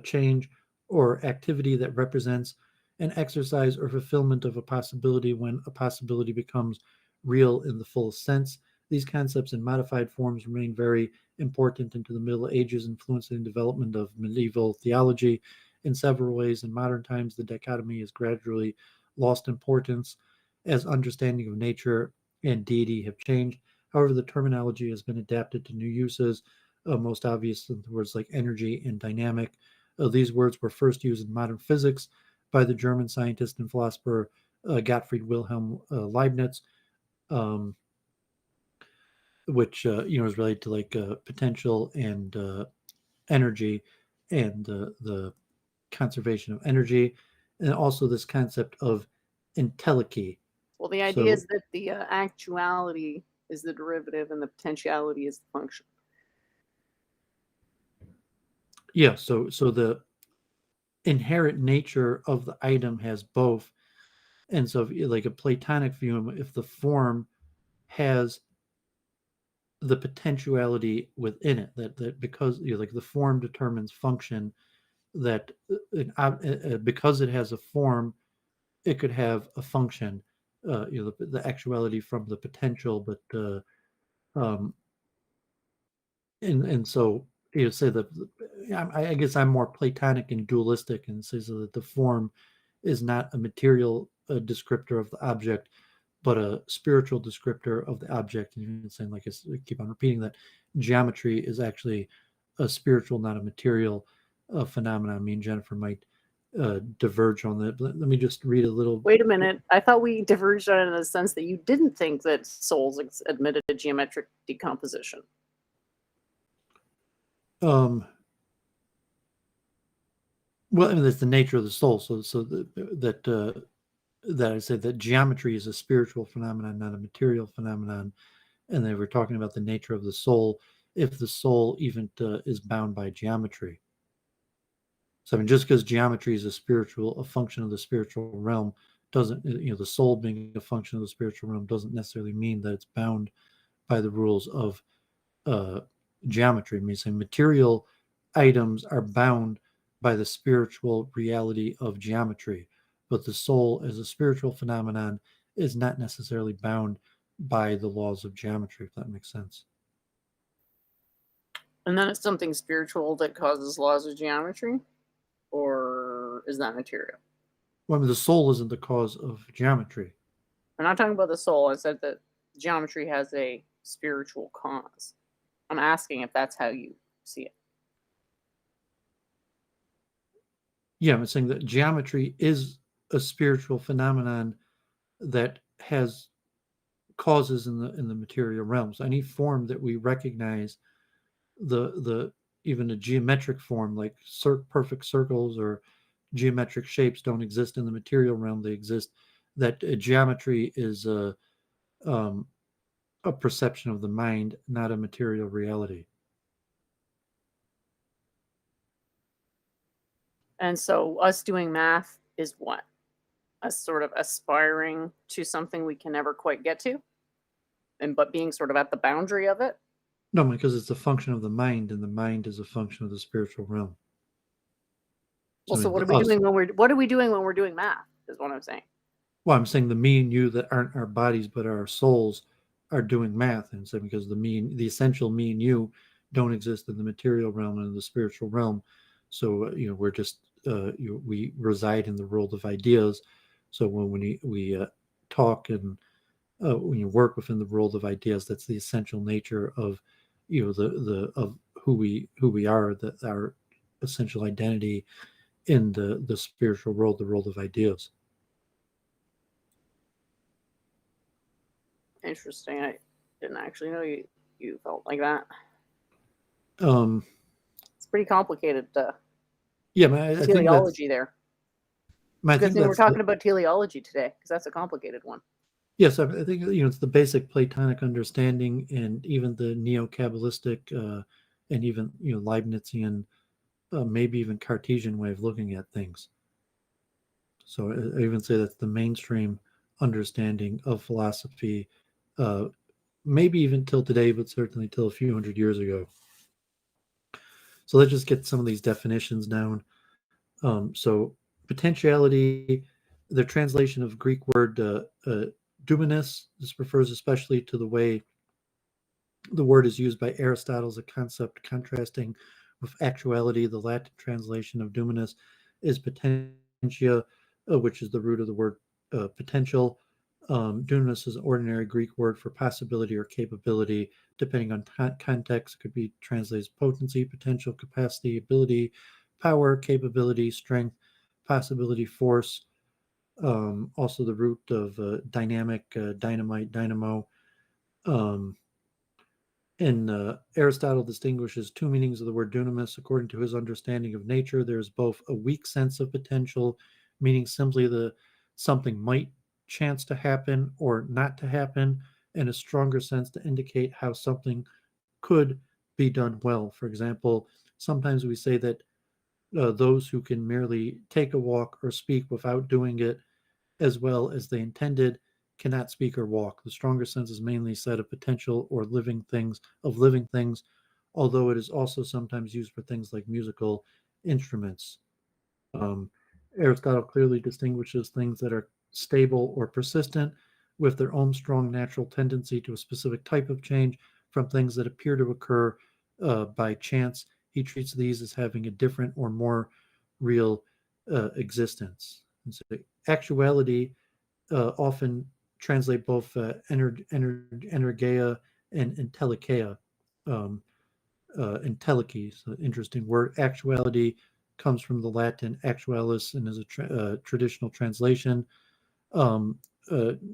change, or activity that represents an exercise or fulfillment of a possibility when a possibility becomes real in the fullest sense. These concepts in modified forms remain very important into the Middle Ages, influencing the development of medieval theology. In several ways, in modern times, the dichotomy has gradually lost importance as understanding of nature and deity have changed. However, the terminology has been adapted to new uses, most obvious in words like energy and dynamic. These words were first used in modern physics by the German scientist and philosopher Gottfried Wilhelm Leibniz. which is related to like potential and energy and the conservation of energy, and also this concept of entelechy. Well, the idea is that the actuality is the derivative and the potentiality is the function. Yeah, so the inherent nature of the item has both. And so, if, like a Platonic view, if the form has the potentiality within it, that because like the form determines function, that because it has a form, it could have a function, the actuality from the potential, but um, and so say that I guess I'm more Platonic and dualistic, and says that the form is not a material descriptor of the object, but a spiritual descriptor of the object. And you're saying, like I keep on repeating, that geometry is actually a spiritual, not a material phenomenon. I mean, Jennifer might diverge on that. But let me just read a little. Wait a minute. I thought we diverged on it in the sense that you didn't think that souls admitted a geometric decomposition. Well, I mean, that's the nature of the soul. So that I said that geometry is a spiritual phenomenon, not a material phenomenon, and they were talking about the nature of the soul, if the soul even is bound by geometry. So I mean, just because geometry is a function of the spiritual realm, doesn't, the soul being a function of the spiritual realm doesn't necessarily mean that it's bound by the rules of geometry. I mean, saying material items are bound by the spiritual reality of geometry, but the soul as a spiritual phenomenon is not necessarily bound by the laws of geometry, if that makes sense. And then it's something spiritual that causes laws of geometry? Or is that material? Well, I mean, the soul isn't the cause of geometry. I'm not talking about the soul. I said that geometry has a spiritual cause. I'm asking if that's how you see it. Yeah, I'm saying that geometry is a spiritual phenomenon that has causes in the material realms. Any form that we recognize, the even a geometric form like perfect circles or geometric shapes don't exist in the material realm. They exist. That geometry is a perception of the mind, not a material reality. And so us doing math is what? Us sort of aspiring to something we can never quite get to? But being sort of at the boundary of it? No, because it's a function of the mind, and the mind is a function of the spiritual realm. Well, so what are we doing when we're doing math? Is what I'm saying. Well, I'm saying the me and you that aren't our bodies but are our souls are doing math, and so because the essential me and you don't exist in the material realm and in the spiritual realm, so we're just we reside in the world of ideas. So when we talk and when you work within the world of ideas, that's the essential nature of the of who we are, that our essential identity in the spiritual world, the world of ideas. Interesting. I didn't actually know you felt like that. It's pretty complicated. Yeah, I think teleology there. I Good think thing we're talking about teleology today, because that's a complicated one. Yes, I think it's the basic Platonic understanding, and even the Neo-Kabbalistic, and even Leibnizian, maybe even Cartesian way of looking at things. So I even say that's the mainstream understanding of philosophy, maybe even till today, but certainly till a few hundred years ago. So let's just get some of these definitions down. So potentiality, the translation of Greek word duminus, this refers especially to the way the word is used by Aristotle as a concept contrasting with actuality. The Latin translation of duminus is potentia, which is the root of the word potential. Dunamis is an ordinary Greek word for possibility or capability. Depending on context, it could be translated as potency, potential, capacity, ability, power, capability, strength, possibility, force. Also the root of dynamic, dynamite, dynamo. And Aristotle distinguishes two meanings of the word dunamis. According to his understanding of nature, there's both a weak sense of potential, meaning simply the something might chance to happen or not to happen, and a stronger sense to indicate how something could be done well. For example, sometimes we say that those who can merely take a walk or speak without doing it as well as they intended cannot speak or walk. The stronger sense is mainly said of potential or living things, although it is also sometimes used for things like musical instruments. Um, Aristotle clearly distinguishes things that are stable or persistent with their own strong natural tendency to a specific type of change from things that appear to occur by chance. He treats these as having a different or more real existence. And so actuality often translate both energeia and intelligeia. Um, Entelechy, so interesting word. Actuality comes from the Latin actualis and is a traditional translation, um,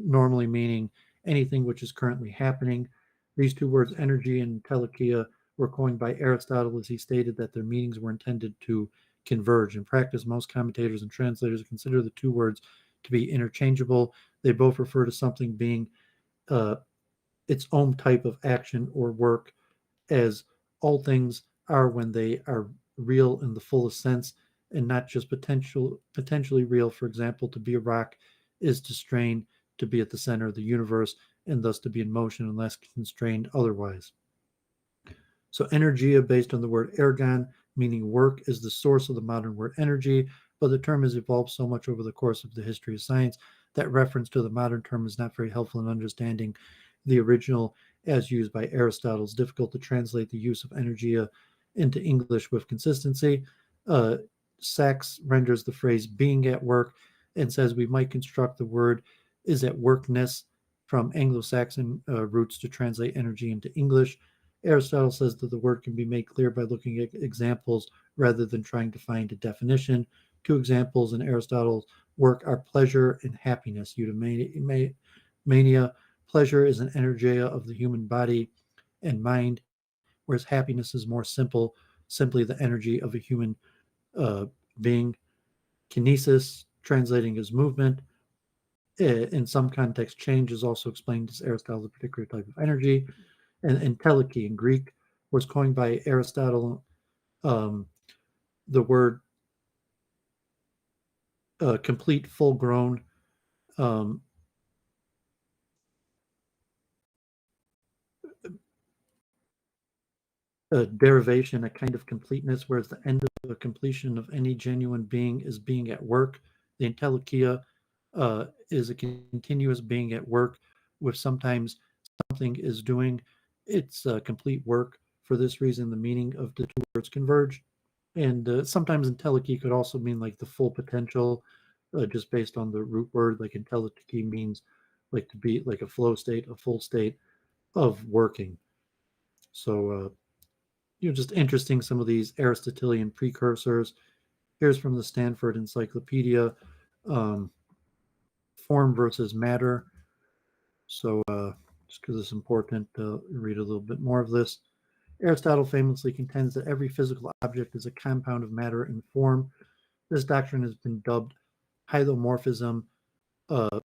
normally meaning anything which is currently happening. These two words, energy and telekia, were coined by Aristotle as he stated that their meanings were intended to converge. In practice, most commentators and translators consider the two words to be interchangeable. They both refer to something being uh, its own type of action or work, as all things are when they are real in the fullest sense and not just potentially real. For example, to be a rock is to strain to be at the center of the universe and thus to be in motion unless constrained otherwise. So energia, based on the word ergon, meaning work, is the source of the modern word energy, but the term has evolved so much over the course of the history of science that reference to the modern term is not very helpful in understanding the original as used by Aristotle. It's difficult to translate the use of energia into English with consistency. Uh, Sachs renders the phrase being at work and says we might construct the word is at workness from Anglo-Saxon roots to translate energy into English. Aristotle says that the word can be made clear by looking at examples rather than trying to find a definition. Two examples in Aristotle's work are pleasure and happiness. Eudaimonia, pleasure is an energeia of the human body and mind, whereas happiness is more simple, simply the energy of a human uh, being. Kinesis, translating as movement, in some context, change is also explained as Aristotle's particular type of energy. And entelechy in Greek was coined by Aristotle. Um, the word complete, full grown, um, a derivation, a kind of completeness, whereas the end of the completion of any genuine being is being at work. The entelecheia is a continuous being at work with sometimes something is doing its complete work. For this reason, the meaning of the two words converge. And sometimes entelechy could also mean like the full potential, just based on the root word. Like entelechy means like to be like a flow state, a full state of working. So, just interesting some of these Aristotelian precursors. Here's from the Stanford Encyclopedia, um, form versus matter. So, just because it's important to read a little bit more of this. Aristotle famously contends that every physical object is a compound of matter and form. This doctrine has been dubbed hylomorphism, uh,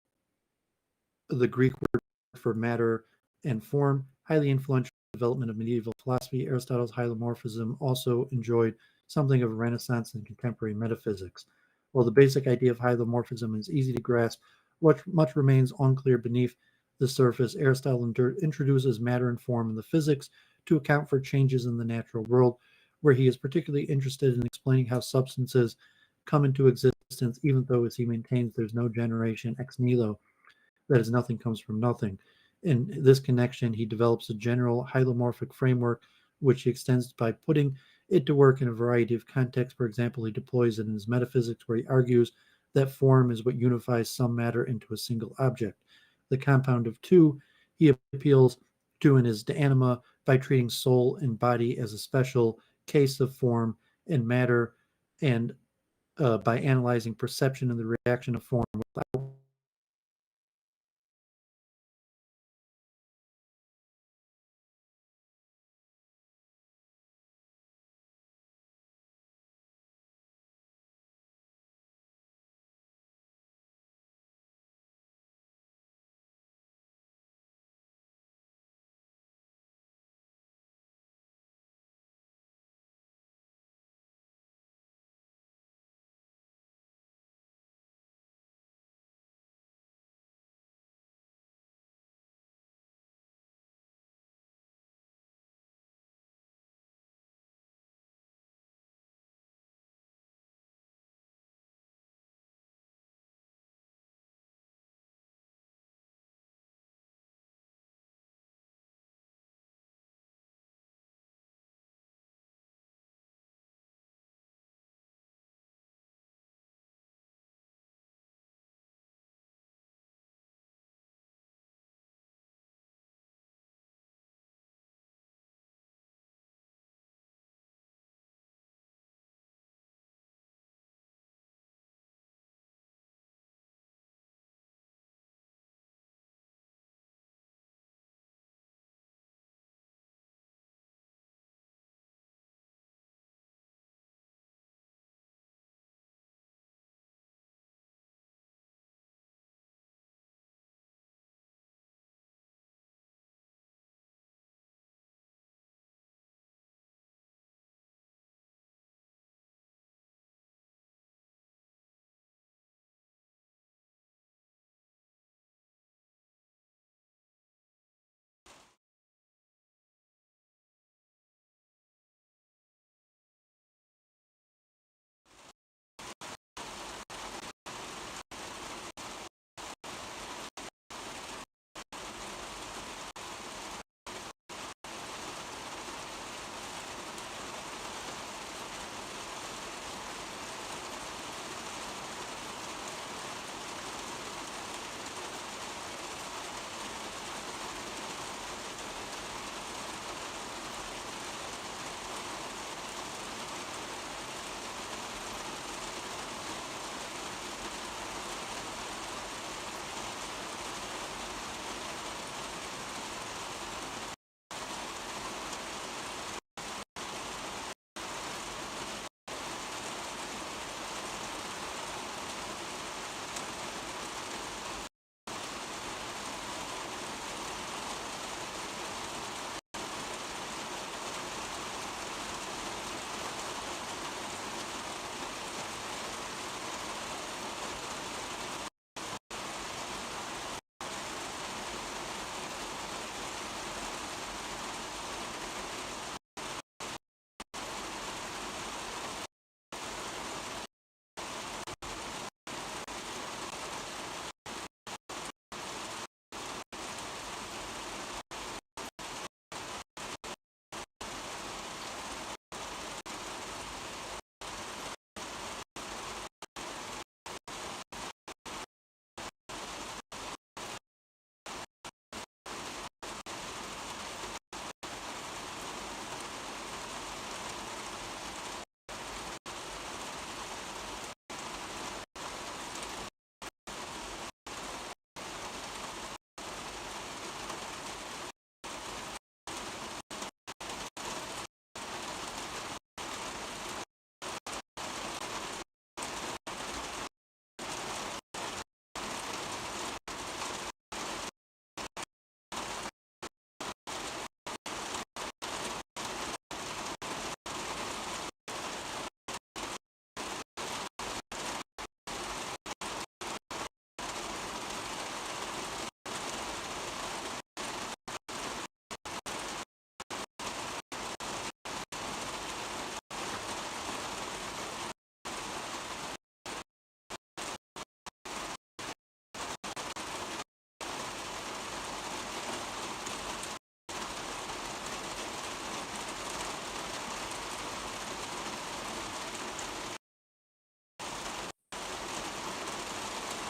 the Greek word for matter and form. Highly influential development of medieval philosophy, Aristotle's hylomorphism also enjoyed something of a renaissance in contemporary metaphysics. While the basic idea of hylomorphism is easy to grasp, much remains unclear beneath the surface. Aristotle introduces matter and form in the physics to account for changes in the natural world, where he is particularly interested in explaining how substances come into existence, even though, as he maintains, there's no generation ex nihilo, that is, nothing comes from nothing. In this connection, he develops a general hylomorphic framework, which he extends by putting it to work in a variety of contexts. For example, he deploys it in his metaphysics, where he argues that form is what unifies some matter into a single object. The compound of two he appeals to in his De Anima by treating soul and body as a special case of form and matter, and by analyzing perception and the reaction of form without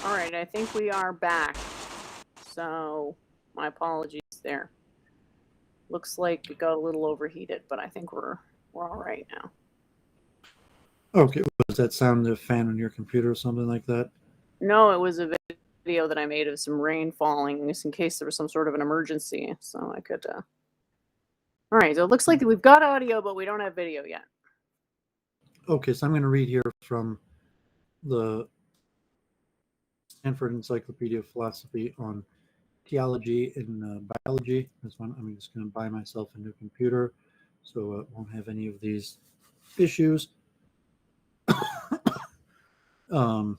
All right, I think we are back. So, my apologies there. Looks like it got a little overheated, but I think we're all right now. Okay, was that sound the fan on your computer or something like that? No, it was a video that I made of some rain falling, just in case there was some sort of an emergency, so I could. All right, so it looks like we've got audio, but we don't have video yet. Okay, so I'm going to read here from the Stanford Encyclopedia of Philosophy on theology and biology. This one, I'm just going to buy myself a new computer, so it won't have any of these issues. um,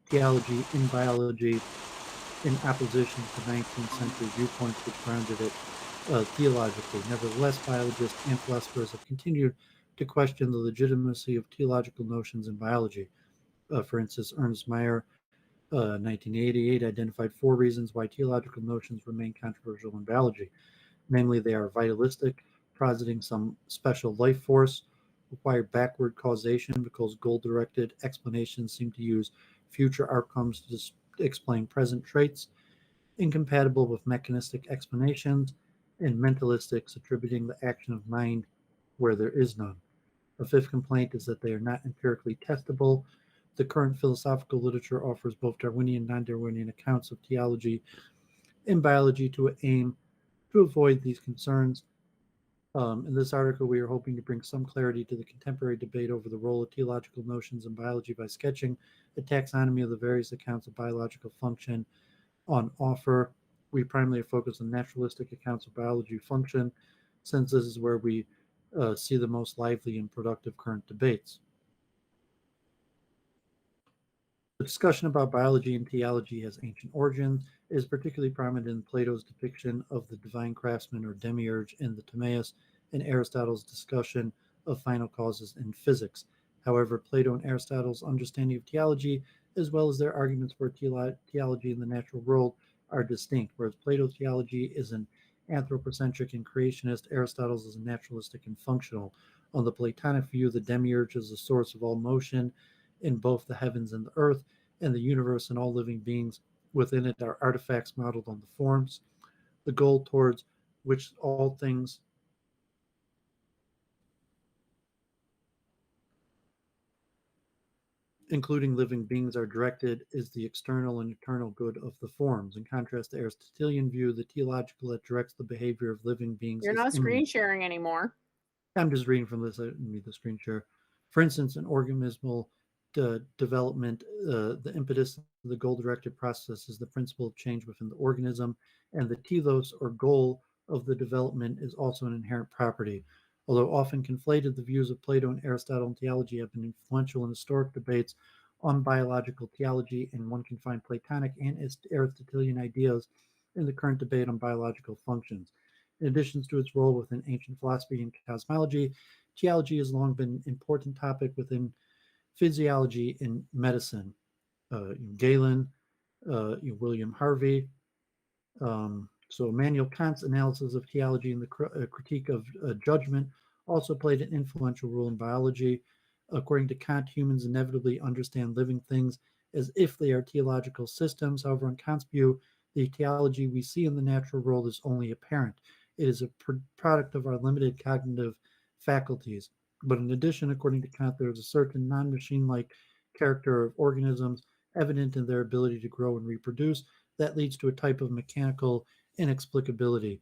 theology in biology in opposition to 19th century viewpoints which grounded it theologically. Nevertheless, biologists and philosophers have continued to question the legitimacy of theological notions in biology. For instance, Ernst Mayr, 1988, identified 4 reasons why theological notions remain controversial in biology. Namely, they are vitalistic, positing some special life force, require backward causation because goal-directed explanations seem to use future outcomes to explain present traits, incompatible with mechanistic explanations, and mentalistics, attributing the action of mind where there is none. A fifth complaint is that they are not empirically testable. The current philosophical literature offers both Darwinian and non-Darwinian accounts of theology and biology to aim to avoid these concerns. In this article, we are hoping to bring some clarity to the contemporary debate over the role of theological notions in biology by sketching a taxonomy of the various accounts of biological function on offer. We primarily focus on naturalistic accounts of biology function, since this is where we see the most lively and productive current debates. The discussion about biology and theology has ancient origins. It is particularly prominent in Plato's depiction of the divine craftsman or demiurge in the Timaeus and Aristotle's discussion of final causes in physics. However, Plato and Aristotle's understanding of theology, as well as their arguments for theology in the natural world, are distinct. Whereas Plato's theology is an anthropocentric and creationist, Aristotle's is naturalistic and functional. On the Platonic view, the demiurge is the source of all motion in both the heavens and the earth, and the universe and all living beings within it are artifacts modeled on the forms. The goal towards which all things including living beings are directed is the external and eternal good of the forms. In contrast to Aristotelian view, the theological that directs the behavior of living beings You're is not screen immanent. sharing anymore. I'm just reading from this. I didn't need the screen share. For instance, in organismal development, the impetus of the goal-directed process is the principle of change within the organism, and the telos or goal of the development is also an inherent property. Although often conflated, the views of Plato and Aristotle in theology have been influential in historic debates on biological theology, and one can find Platonic and Aristotelian ideas in the current debate on biological functions. In addition to its role within ancient philosophy and cosmology, theology has long been an important topic within physiology and medicine. Galen, William Harvey. So Immanuel Kant's analysis of theology and the critique of judgment also played an influential role in biology. According to Kant, humans inevitably understand living things as if they are theological systems. However, in Kant's view, the theology we see in the natural world is only apparent. It is a product of our limited cognitive faculties. But in addition, according to Kant, there is a certain non-machine-like character of organisms evident in their ability to grow and reproduce, that leads to a type of mechanical inexplicability.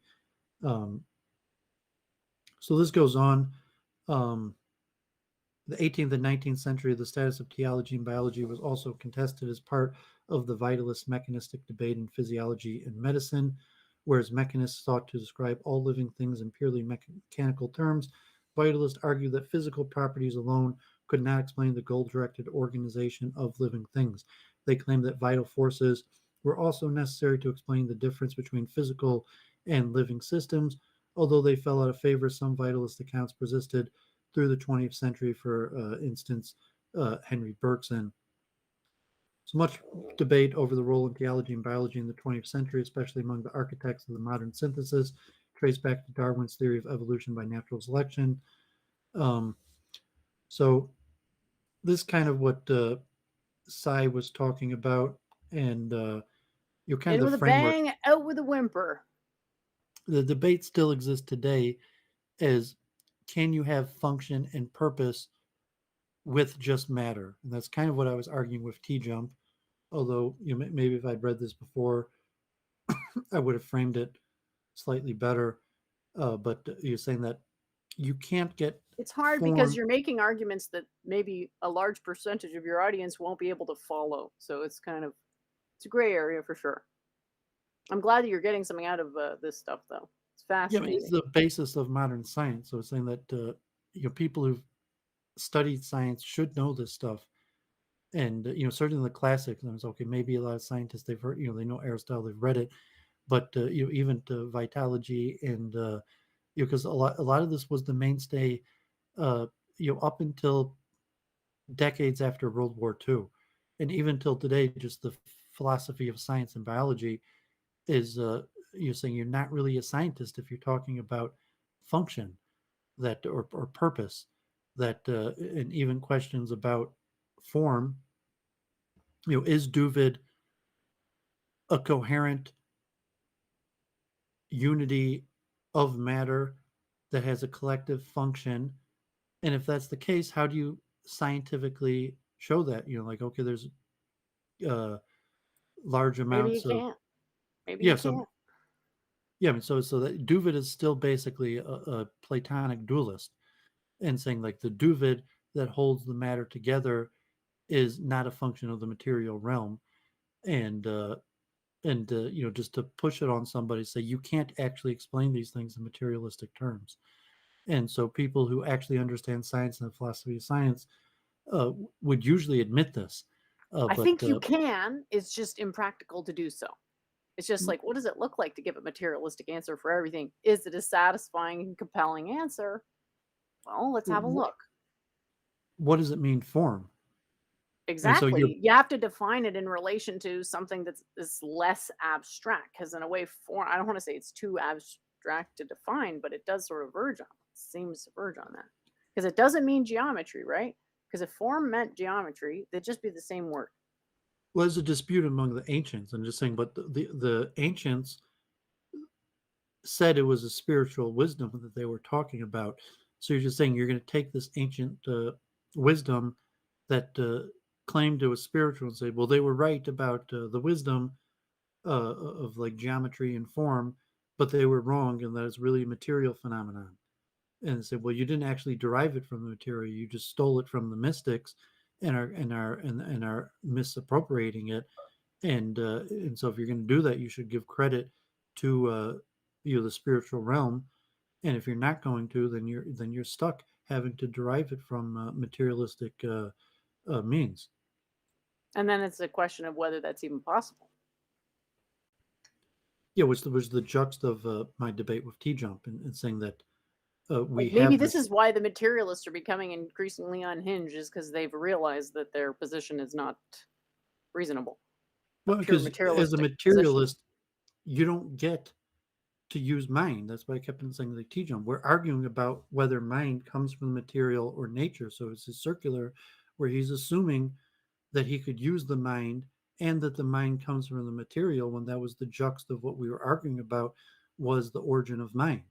So this goes on. The 18th and 19th century, the status of theology and biology was also contested as part of the vitalist mechanistic debate in physiology and medicine. Whereas mechanists sought to describe all living things in purely mechanical terms, vitalists argued that physical properties alone could not explain the goal-directed organization of living things. They claimed that vital forces were also necessary to explain the difference between physical and living systems, although they fell out of favor. Some vitalist accounts persisted through the 20th century, for instance, Henry Bergson. So much debate over the role of theology and biology in the 20th century, especially among the architects of the modern synthesis, traced back to Darwin's theory of evolution by natural selection. So this kind of what Cy was talking about, and you kind In of with the a framework. bang, out with a whimper. The debate still exists today as, can you have function and purpose with just matter? And that's kind of what I was arguing with T-Jump, although maybe if I'd read this before, I would have framed it slightly better. But you're saying that you can't get It's hard form. because you're making arguments that maybe a large percentage of your audience won't be able to follow. So it's a gray area for sure. I'm glad that you're getting something out of this stuff, though. It's Yeah, fascinating. it's the basis of modern science. So it's saying that people who've studied science should know this stuff. And certainly the classics. And it's okay. Maybe a lot of scientists, they've heard, they know Aristotle, they've read it, but even to vitology and because a lot of this was the mainstay, up until decades after World War II, and even till today, just the philosophy of science and biology is you're saying you're not really a scientist if you're talking about function, that or purpose, that and even questions about form. Is Doovid a coherent unity of matter that has a collective function? And if that's the case, how do you scientifically show that? Okay, there's large Maybe you amounts of can't. Maybe yeah. you So can't. yeah, I mean, so that Doovid is still basically a Platonic dualist, and saying like the Doovid that holds the matter together is not a function of the material realm, and just to push it on somebody, say you can't actually explain these things in materialistic terms. And so people who actually understand science and the philosophy of science would usually admit this. I think you can. It's just impractical to do so. It's just like, what does it look like to give a materialistic answer for everything? Is it a satisfying and compelling answer? Well, let's have a look. What does it mean, form? Exactly. You have to define it in relation to something that's less abstract, because in a way, form, I don't want to say it's too abstract to define, but it does sort of verge on, seems to verge on that. Because it doesn't mean geometry, right? Because if form meant geometry, they'd just be the same word. Well, there's a dispute among the ancients. I'm just saying, but the ancients said it was a spiritual wisdom that they were talking about. So you're just saying you're going to take this ancient wisdom that claimed it was spiritual and say, well, they were right about the wisdom of like geometry and form, but they were wrong, and that it's really a material phenomenon. And say, well, you didn't actually derive it from the material; you just stole it from the mystics, and are misappropriating it. And so, if you're going to do that, you should give credit to the spiritual realm. And if you're not going to, then you're stuck having to derive it from materialistic means. And then it's a question of whether that's even possible. Yeah, which was the juxt of my debate with T-Jump, and saying that we maybe have this is why the materialists are becoming increasingly unhinged, is because they've realized that their position is not reasonable. Well, because as a materialist, you don't get to use mind. That's why I kept on saying like T-Jump. We're arguing about whether mind comes from material or nature. So it's a circular where he's assuming that he could use the mind and that the mind comes from the material, when that was the juxt of what we were arguing about, was the origin of mind.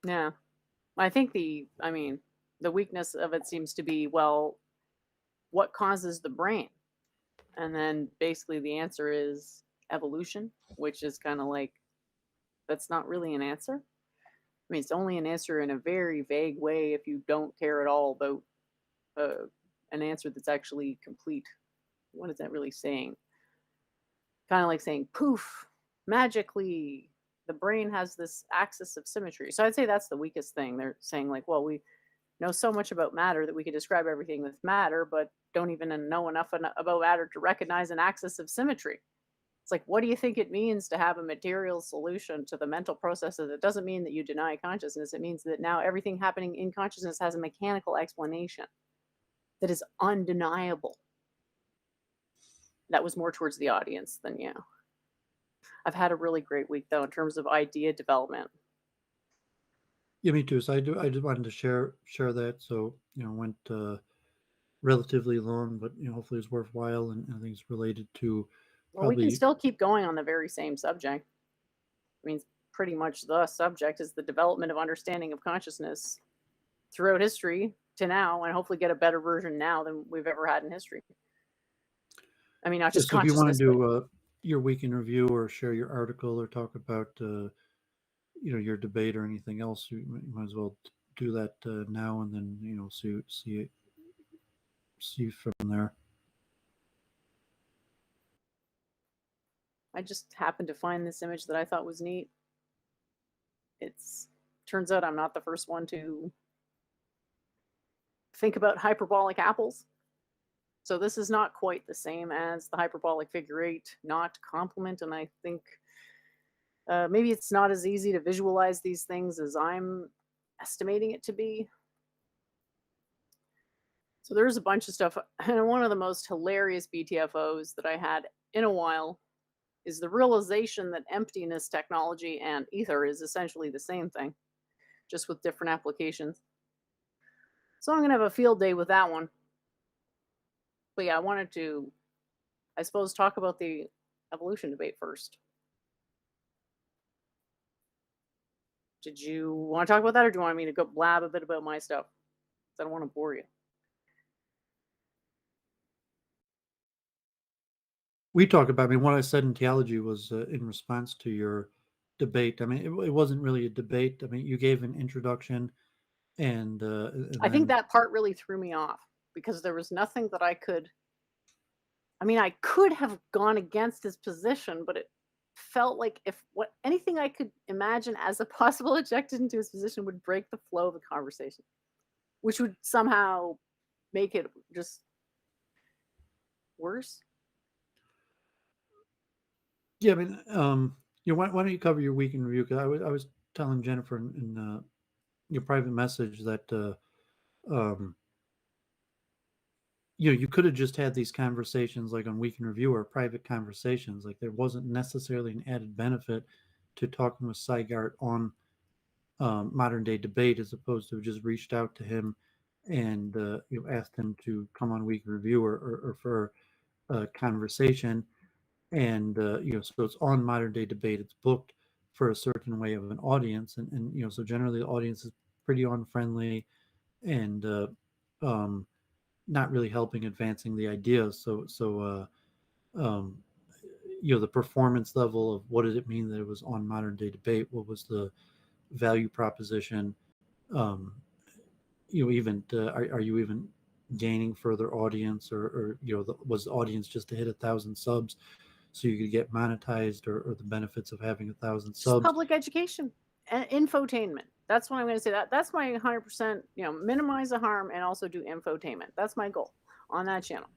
Yeah. I think the weakness of it seems to be, well, what causes the brain? And then basically the answer is evolution, which is kind of like, that's not really an answer. I mean, it's only an answer in a very vague way if you don't care at all about an answer that's actually complete. What is that really saying? Kind of like saying, poof, magically, the brain has this axis of symmetry. So I'd say that's the weakest thing. They're saying, like, well, we know so much about matter that we could describe everything with matter, but don't even know enough about matter to recognize an axis of symmetry. It's like, what do you think it means to have a material solution to the mental processes? It doesn't mean that you deny consciousness. It means that now everything happening in consciousness has a mechanical explanation that is undeniable. That was more towards the audience than you. I've had a really great week, though, in terms of idea development. Yeah, me too. So I just wanted to share that. So went relatively long, but hopefully it's worthwhile, and I think it's related to Well, we can probably. still keep going on the very same subject. I mean, pretty much the subject is the development of understanding of consciousness throughout history to now, and hopefully get a better version now than we've ever had in history. I mean, not just So if you want consciousness. to do your week in review, or share your article, or talk about your debate or anything else, you might as well do that now, and then see from there. I just happened to find this image that I thought was neat. It's turns out I'm not the first one to think about hyperbolic apples. So this is not quite the same as the hyperbolic figure eight, not complement, and I think maybe it's not as easy to visualize these things as I'm estimating it to be. So there's a bunch of stuff, and one of the most hilarious BTFOs that I had in a while is the realization that emptiness technology and ether is essentially the same thing, just with different applications. So I'm going to have a field day with that one. But yeah, I wanted to, I suppose, talk about the evolution debate first. Did you want to talk about that, or do you want me to go blab a bit about my stuff? I don't want to bore you. We talk about. I mean, what I said in theology was in response to your debate. I mean, it wasn't really a debate. I mean, you gave an introduction, and I think that part really threw me off because there was nothing that I could. I mean, I could have gone against his position, but it felt like if anything I could imagine as a possible objection to his position would break the flow of the conversation, which would somehow make it just worse. Yeah, I mean, why don't you cover your week in review? Because I was telling Jennifer in your private message that you could have just had these conversations like on Week in Review, or private conversations. Like, there wasn't necessarily an added benefit to talking with Seigart on modern day debate, as opposed to just reached out to him and asked him to come on Week in Review, or for a conversation. And so it's on modern day debate. It's booked for a certain way of an audience, and so generally the audience is pretty unfriendly and not really helping advancing the ideas. So the performance level of what did it mean that it was on modern day debate? What was the value proposition? Even are you even gaining further audience, or was the audience just to hit 1,000 subs so you could get monetized, or the benefits of having 1,000 subs? Just public education and infotainment. That's what I'm going to say. That's my 100%. Minimize the harm and also do infotainment. That's my goal on that channel.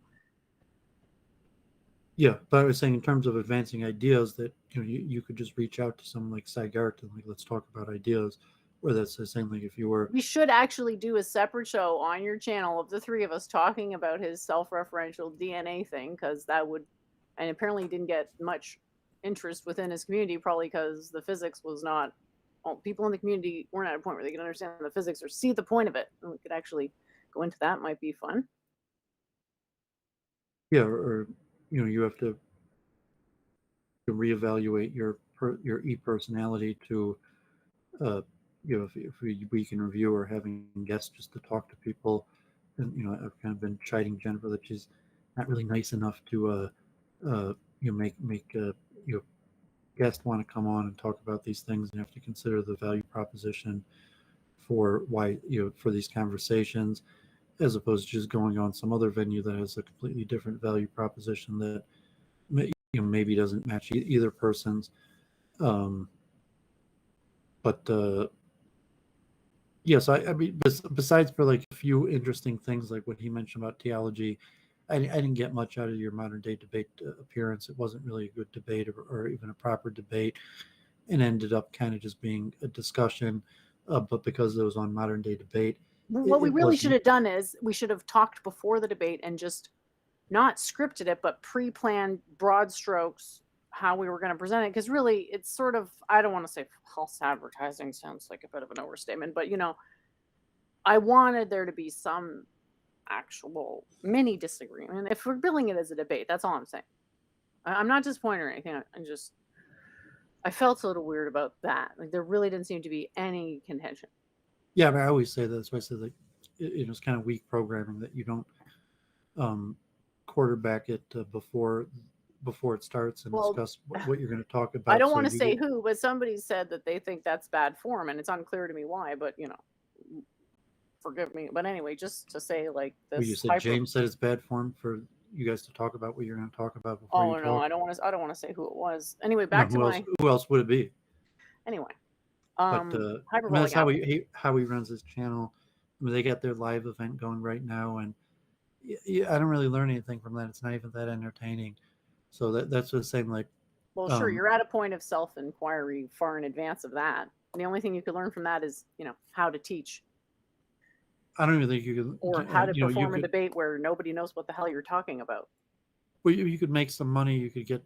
Yeah, but I was saying in terms of advancing ideas, that you could just reach out to someone like Seigart and let's talk about ideas. Where that's the same thing if you were. We should actually do a separate show on your channel of the three of us talking about his self-referential DNA thing, because that would, and apparently didn't get much interest within his community, probably because the physics was not. Well, people in the community weren't at a point where they could understand the physics or see the point of it. And we could actually go into that. Might be fun. Yeah, or you have to reevaluate your e-personality to if we can review, or having guests just to talk to people. And I've kind of been chiding Jennifer that she's not really nice enough to make guests want to come on and talk about these things, and you have to consider the value proposition for why for these conversations, as opposed to just going on some other venue that has a completely different value proposition that maybe doesn't match either person's. But yes, I mean, besides for like a few interesting things like what he mentioned about theology, I didn't get much out of your modern day debate appearance. It wasn't really a good debate or even a proper debate, and ended up kind of just being a discussion. But because it was on modern day debate, What we it really should wasn't. have done is we should have talked before the debate and just not scripted it, but pre-planned broad strokes how we were going to present it. Because really, it's sort of, I don't want to say false advertising, sounds like a bit of an overstatement, but I wanted there to be some actual mini disagreement. If we're billing it as a debate, that's all I'm saying. I'm not disappointed or anything. I felt a little weird about that. Like there really didn't seem to be any contention. Yeah, I always say that. That's why I said like it's kind of weak programming that you don't quarterback it before it starts and discuss what you're going to talk about. I don't want to say who, but somebody said that they think that's bad form, and it's unclear to me why. But forgive me. But anyway, just to say like this. Well, you said James said it's bad form for you guys to talk about what you're going to talk about before you talk. No, I don't want to say who it was. Anyway, back to who else would it be? Anyway, but that's how he runs his channel. I mean, they got their live event going right now, and I don't really learn anything from that. It's not even that entertaining. So that's the same. Like, well, sure, you're at a point of self-inquiry far in advance of that. And the only thing you could learn from that is how to teach. I don't even think you could, or how to perform a debate where nobody knows what the hell you're talking about. Well, you could make some money. You could get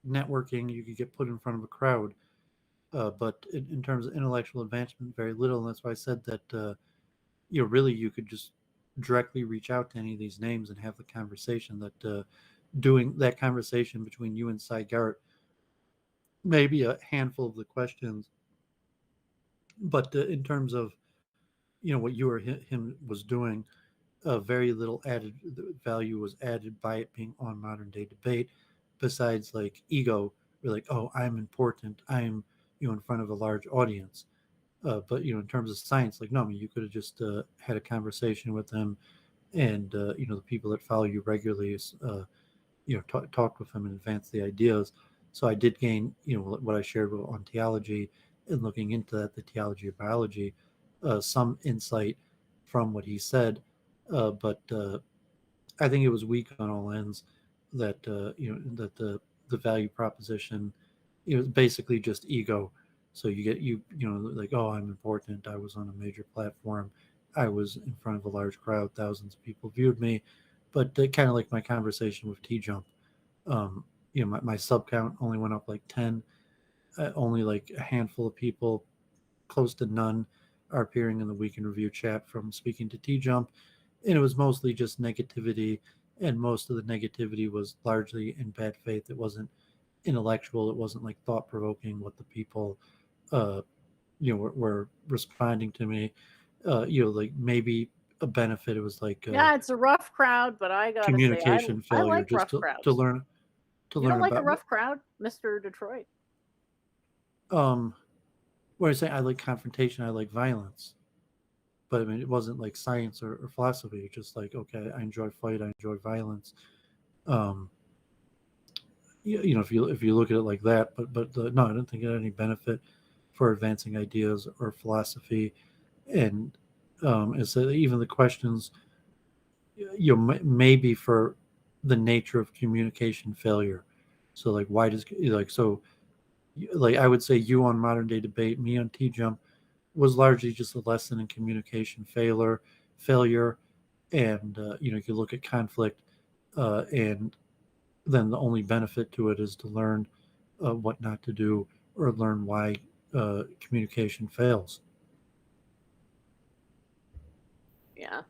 networking. You could get put in front of a crowd. But in terms of intellectual advancement, very little. And that's why I said that, really you could just directly reach out to any of these names and have the conversation. That doing that conversation between you and Cy Gart, maybe a handful of the questions. But in terms of, what you or him was doing, very little added value was added by it being on modern day debate, besides like ego. We're like, oh, I'm important. I'm in front of a large audience. But in terms of science, like no, I mean, you could have just had a conversation with them, and the people that follow you regularly, talk with them and advance the ideas. So I did gain, what I shared on theology and looking into that, the theology of biology, some insight from what he said, but I think it was weak on all ends. That that the value proposition, is basically just ego. So you get like, oh, I'm important. I was on a major platform. I was in front of a large crowd. Thousands of people viewed me. But kind of like my conversation with T-Jump, my sub count only went up like 10. Only like a handful of people, close to none, are appearing in the Week in Review chat from speaking to T-Jump. And it was mostly just negativity. And most of the negativity was largely in bad faith. It wasn't intellectual. It wasn't like thought-provoking what the people were responding to me. Like maybe a benefit. It was like it's a rough crowd, but I got communication failure. I like just rough crowds. to learn. You don't like a rough crowd, Mr. Detroit? What I say, I like confrontation. I like violence. But I mean, it wasn't like science or philosophy. It's just like, okay, I enjoy fight. I enjoy violence. If you look at it like that, but no, I don't think it had any benefit for advancing ideas or philosophy. And it's even the questions, maybe for the nature of communication failure. So like, why does I would say you on modern day debate, me on T-Jump, was largely just a lesson in communication failure. And you can look at conflict, and then the only benefit to it is to learn what not to do or learn why communication fails. Yeah.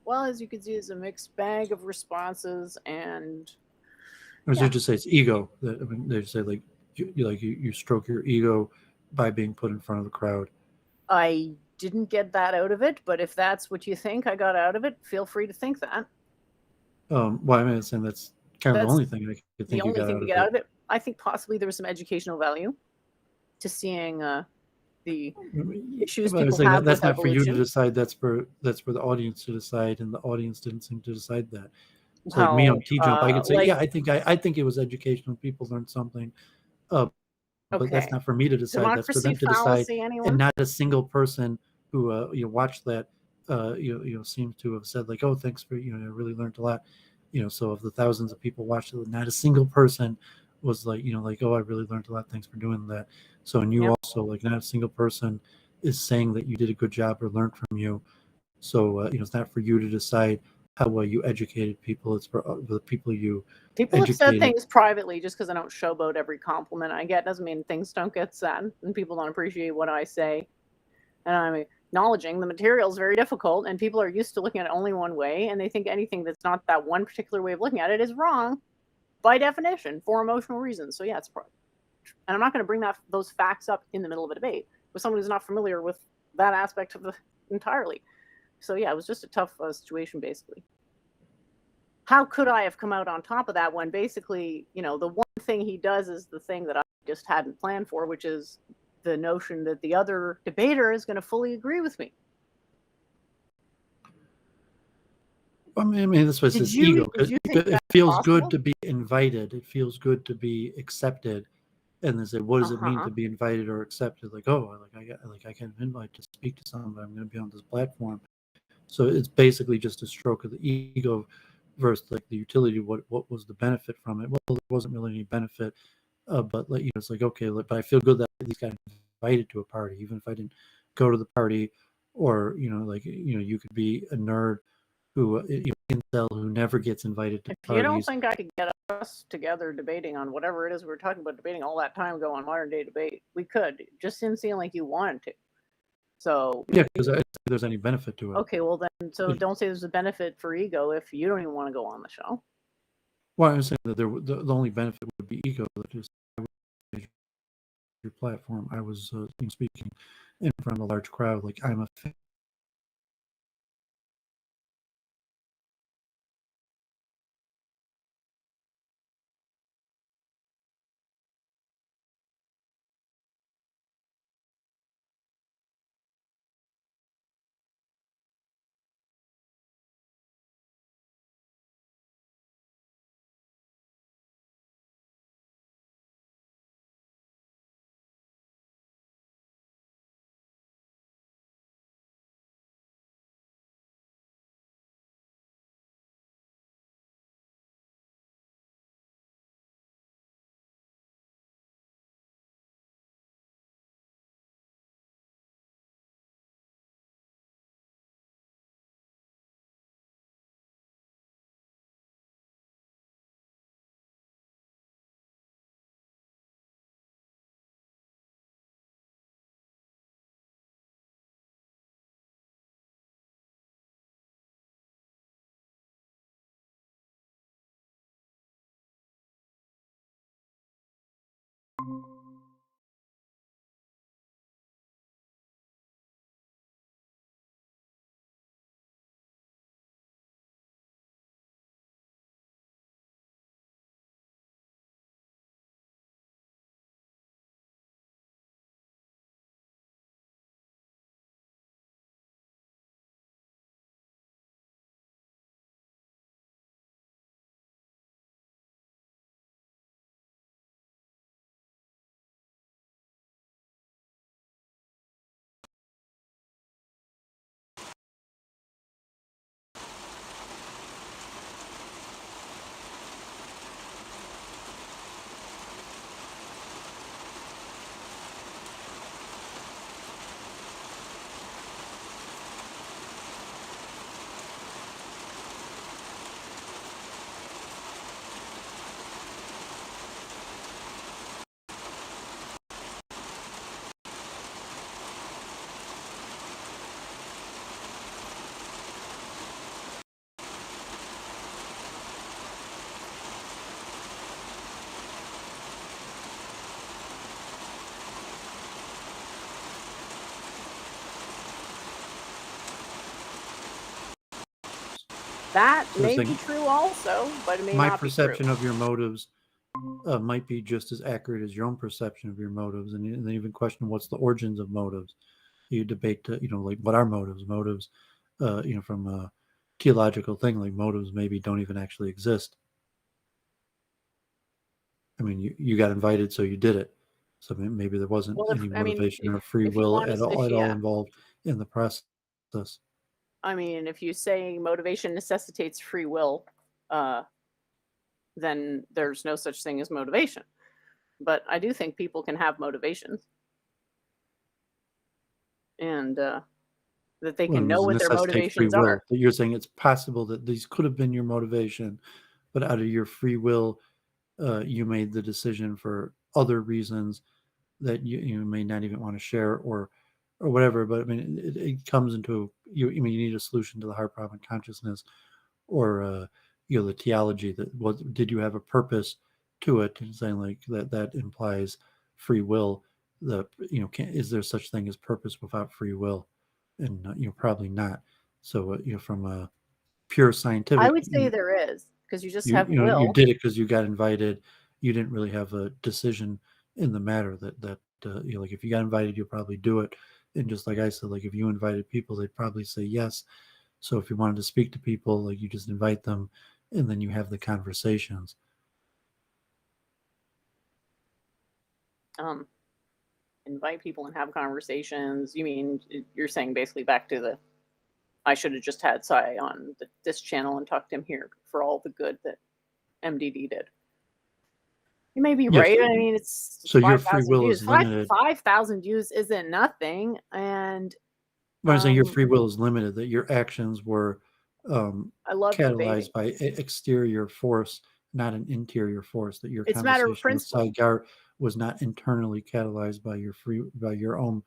Well, as you can see, it's a mixed bag of responses, and I was just say it's ego. I mean, they say you stroke your ego by being put in front of a crowd. I didn't get that out of it, but if that's what you think I got out of it, feel free to think that. Well, I mean, saying that's kind of the That's only thing I could the think you only got thing out to of get out it. of it. I think possibly there was some educational value to seeing the issues But I was people saying have that's with not for you to evolution. decide. That's for the audience to decide, and the audience didn't seem to decide that. So like me Well, on T Jump, I could say, like, yeah, I think it was educational. People learned something, but that's okay, not for me to decide. That's for democracy them to decide, fallacy, and anyone? not a single person who watched that seems to have said like, oh, thanks for I really learned a lot. So of the thousands of people watched it, not a single person was like like, oh, I really learned a lot. Thanks for doing that. So and you Yep. also like not a single person is saying that you did a good job or learned from you. So it's not for you to decide how well you educated people. It's for the people you People have said educated. things privately. Just because I don't showboat every compliment I get doesn't mean things don't get said and people don't appreciate what I say. And I'm acknowledging the material is very difficult and people are used to looking at it only one way, and they think anything that's not that one particular way of looking at it is wrong by definition for emotional reasons. So yeah, it's and I'm not going to bring those facts up in the middle of a debate with someone who's not familiar with that aspect of the entirely. So yeah, it was just a tough situation basically. How could I have come out on top of that when basically, the one thing he does is the thing that I just hadn't planned for, which is the notion that the other debater is going to fully agree with me. I mean, this was his ego. Did you think It that's feels possible? good to be invited. It feels good to be accepted. And they say, what does it mean to be invited or accepted? Like, oh, I get an invite to speak to someone. I'm going to be on this platform. So it's basically just a stroke of the ego versus like the utility. What was the benefit from it? Well, there wasn't really any benefit. But like it's like okay, but I feel good that these guys invited to a party, even if I didn't go to the party, or you could be a nerd who incel who never gets invited to If you don't parties. think I could get us together debating on whatever it is we were talking about debating all that time ago on modern day debate, we could. It just didn't seem like you wanted to. So Yeah, because I don't think there's any benefit to it. okay, well then, so don't say there's a benefit for ego if you don't even want to go on the show. Well, I was saying that the only benefit would be ego. That is your platform. I was speaking in front of a large crowd. Like I'm a fan That So may it's be like true also, but it may my not be true. perception of your motives might be just as accurate as your own perception of your motives, and then even question what's the origins of motives. You debate, like what are motives? Motives, from a theological thing, like motives maybe don't even actually exist. I mean, you got invited, so you did it. So maybe there wasn't Well, any motivation or free if you will want at to, all involved in the process. I mean, if you say motivation necessitates free will, then there's no such thing as motivation. But I do think people can have motivations, and that they Well, can it know doesn't what their necessitate free motivations are. will. That you're saying it's possible that these could have been your motivation, but out of your free will, you made the decision for other reasons that you may not even want to share or whatever. But I mean, it comes into you. I mean, you need a solution to the heart problem and consciousness, or the theology that what did you have a purpose to it? And saying like that implies free will. Is there such thing as purpose without free will? And probably not. So from a pure I scientific, would say there is, because you just you have you know you will. did it because you got invited. You didn't really have a decision in the matter that like if you got invited, you'll probably do it. And just like I said, like if you invited people, they'd probably say yes. So if you wanted to speak to people, like you just invite them, and then you have the conversations. Invite people and have conversations. You mean you're saying basically back to the I should have just had Sai on this channel and talked to him here for all the good that MDD did. You may be Yes. right. I mean, it's So your free 5,000 will views. is limited. 5,000 views isn't nothing, and But I'm saying your free will is limited. That your actions were I love debating. catalyzed by exterior force, not an interior force. That your It's a matter of conversation with principle. Saigar was not internally catalyzed by your own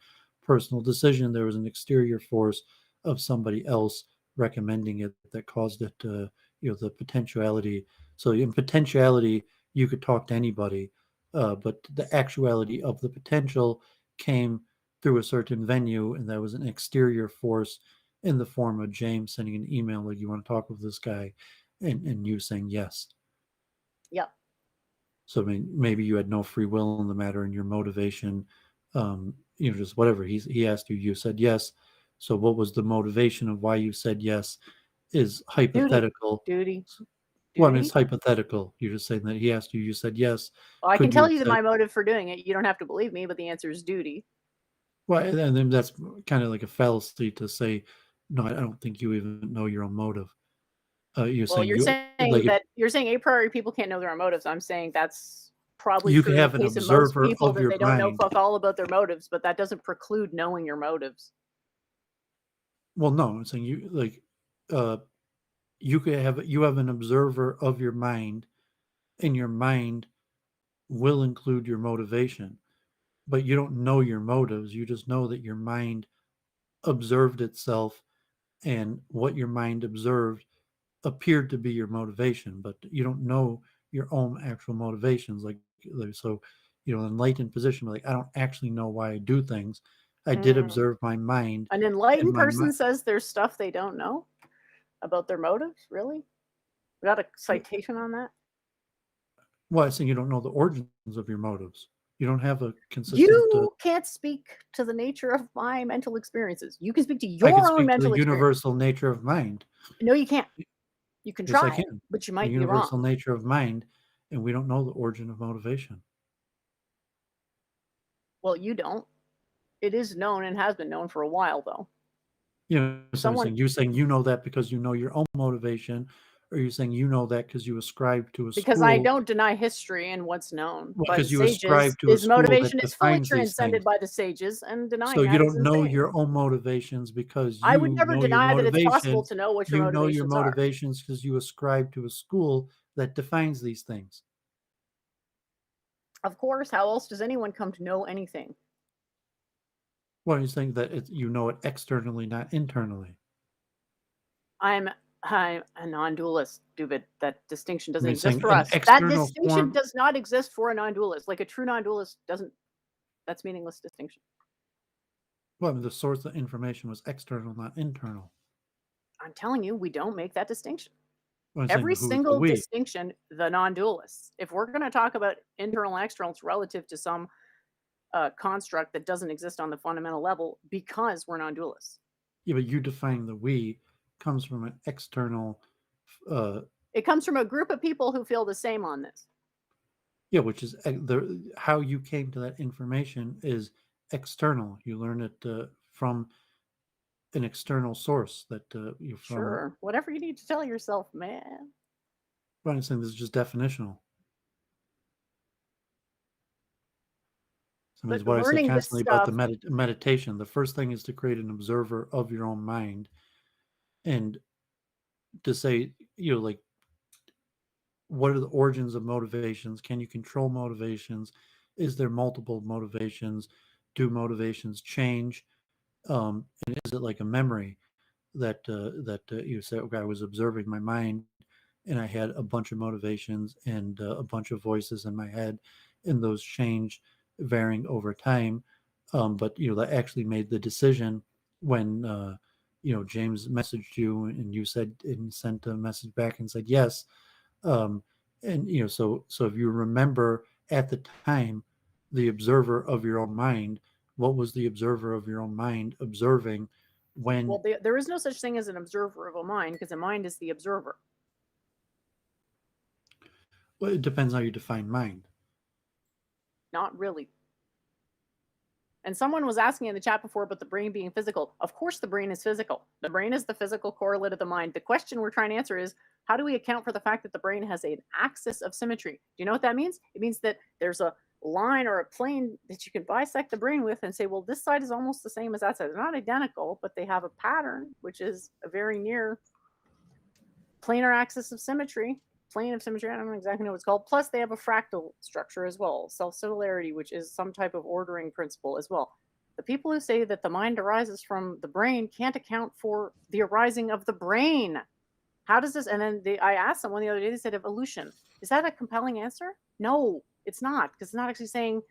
personal decision. There was an exterior force of somebody else recommending it that caused it to, the potentiality. So in potentiality, you could talk to anybody, but the actuality of the potential came through a certain venue, and that was an exterior force in the form of James sending an email like, you want to talk with this guy, and you saying yes. Yep. So I mean, maybe you had no free will in the matter, and your motivation, just whatever. He asked you, you said yes. So what was the motivation of why you said yes is hypothetical. Duty. Well, I mean, it's hypothetical. You're just saying that he asked you, you said yes. Well, I can Could tell have you that said, my motive for doing it. You don't have to believe me, but the answer is duty. well, and then that's kind of like a fallacy to say, no, I don't think you even know your own motive. You're Well, saying you're saying like that you're saying a priori people can't know their own motives. I'm saying that's probably you true can in the have an case of most observer people, of that your they don't know mind. fuck all about their motives, but that doesn't preclude knowing your motives. Well, no, I'm saying you have an observer of your mind, and your mind will include your motivation, but you don't know your motives. You just know that your mind observed itself, and what your mind observed appeared to be your motivation, but you don't know your own actual motivations. So, enlightened position, like I don't actually know why I do things. I did observe my mind. An And enlightened person says there's stuff they don't know about their motives. Really? We got a citation on that? Well, I think you don't know the origins of your motives. You don't have a consistent. You can't speak to the nature of my mental experiences. You can speak to I can your own speak to mental the experience. universal nature of mind. No, you can't. You can Yes, I try, can. but you The might be universal wrong. nature of mind, and we don't know the origin of motivation. Well, you don't. It is known and has been known for a while, though. You're saying you know that because you know your own motivation, or you're saying you know that because you ascribe to a Because school. I don't deny history and what's known by the Because you sages. ascribe to a His school motivation that is fully defines these transcended things. by the sages, and denying So you that is don't know insane. your own motivations because I would you never know your deny that it's possible motivations. to know what your You know your motivations are. motivations because you ascribe to a school that defines these things. Of course, how else does anyone come to know anything? Well, you think that you know it externally, not internally. I'm a non-dualist, Doovid. That distinction doesn't You're exist saying for an us. That external distinction form. does not exist for a non-dualist. Like a true non-dualist doesn't. That's meaningless distinction. Well, I mean, the source of information was external, not internal. I'm telling you, we don't make that distinction. I'm saying Every who's the single we? distinction, the non-dualists. If we're going to talk about internal and external, it's relative to some construct that doesn't exist on the fundamental level because we're non-dualists. Yeah, but you defining the we comes from an external. It comes from a group of people who feel the same on this. Yeah, which is how you came to that information is external. You learn it from an external source that you from. Sure, whatever you need to tell yourself, man. I'm saying this is just definitional. So But it's what I say learning this constantly about stuff, the meditation. The first thing is to create an observer of your own mind, and to say, like, what are the origins of motivations? Can you control motivations? Is there multiple motivations? Do motivations change? And is it like a memory that you say, okay, I was observing my mind and I had a bunch of motivations and a bunch of voices in my head, and those changed, varying over time. But that actually made the decision when James messaged you and you said and sent a message back and said yes. um, and so if you remember at the time the observer of your own mind, what was the observer of your own mind observing when? well, there is no such thing as an observer of a mind because a mind is the observer. Well, it depends how you define mind. Not really. And someone was asking in the chat before about the brain being physical. Of course, the brain is physical. The brain is the physical correlate of the mind. The question we're trying to answer is, how do we account for the fact that the brain has an axis of symmetry? Do you know what that means? It means that there's a line or a plane that you can bisect the brain with and say, well, this side is almost the same as that side. They're not identical, but they have a pattern, which is a very near planar axis of symmetry. Plane of symmetry, I don't exactly know what it's called. Plus, they have a fractal structure as well, self-similarity, which is some type of ordering principle as well. The people who say that the mind arises from the brain can't account for the arising of the brain. How does this? And then I asked someone the other day, they said evolution. Is that a compelling answer? No, it's not, because it's not actually saying,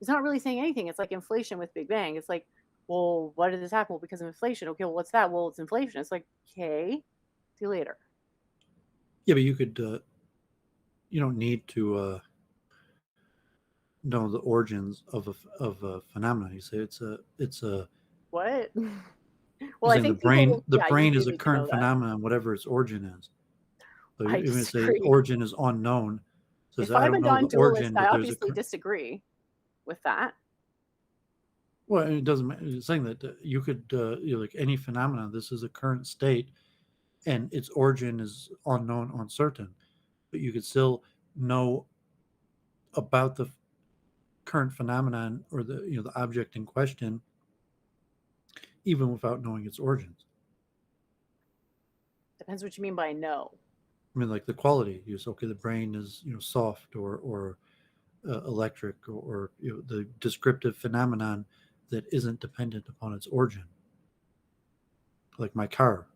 it's not really saying anything. It's like inflation with Big Bang. It's like, well, why did this happen? Well, because of inflation. Okay, well, what's that? Well, it's inflation. It's like, okay, see you later. Yeah, but you could you don't need to know the origins of a phenomenon. You say it's a What? you're Well, I saying think people will, the yeah, you brain do is a need to know current that. phenomenon, whatever its origin is. So I even if say its disagree. origin is unknown, says If I I'm a don't know the non-dualist, origin, I but there's a obviously disagree with that. well, it doesn't matter. It's saying that you could like any phenomenon, this is a current state, and its origin is unknown, uncertain, but you could still know about the current phenomenon or the object in question, even without knowing its origins. Depends what you mean by no. I mean, like the quality. You say, okay, the brain is soft or electric, or the descriptive phenomenon that isn't dependent upon its origin, like my car.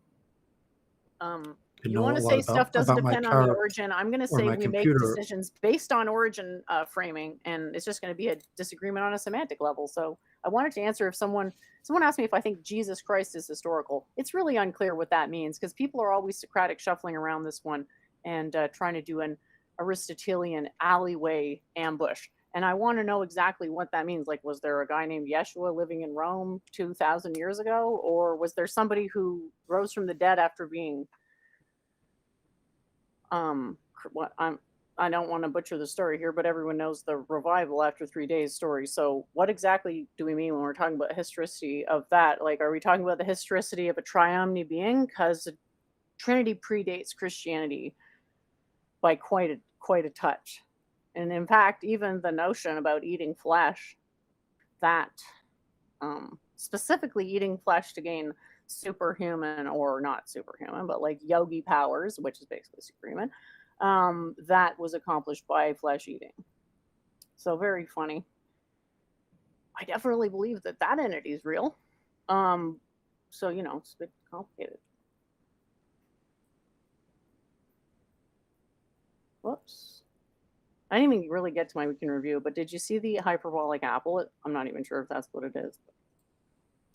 You You know want a to lot say stuff doesn't about my depend on the car origin. I'm going to or say my we make computer. decisions based on origin framing, and it's just going to be a disagreement on a semantic level. So I wanted to answer if someone asked me if I think Jesus Christ is historical. It's really unclear what that means because people are always Socratic shuffling around this one and trying to do an Aristotelian alleyway ambush. And I want to know exactly what that means. Like, was there a guy named Yeshua living in Rome 2,000 years ago? Or was there somebody who rose from the dead after being what I don't want to butcher the story here, but everyone knows the revival after 3 days story. So what exactly do we mean when we're talking about historicity of that? Like, are we talking about the historicity of a triumni being? Because Trinity predates Christianity by quite a touch. And in fact, even the notion about eating flesh, that specifically eating flesh to gain superhuman, or not superhuman, but like yogi powers, which is basically superhuman, that was accomplished by flesh eating. So very funny. I definitely believe that entity is real. So it's a bit complicated. Whoops. I didn't even really get to my weekend review, but did you see the hyperbolic apple? I'm not even sure if that's what it is.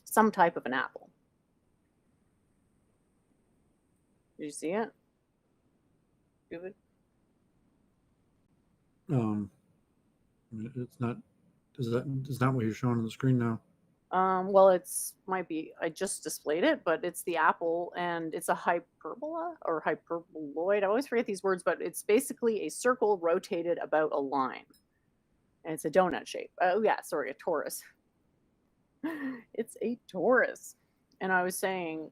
Some type of an apple. Did you see it? Doovid? It's not. Is not what you're showing on the screen now? Well, it's might be. I just displayed it, but it's the apple, and it's a hyperbola or hyperboloid. I always forget these words, but it's basically a circle rotated about a line, and it's a donut shape. Oh yeah, sorry, a torus. It's a torus, and I was saying,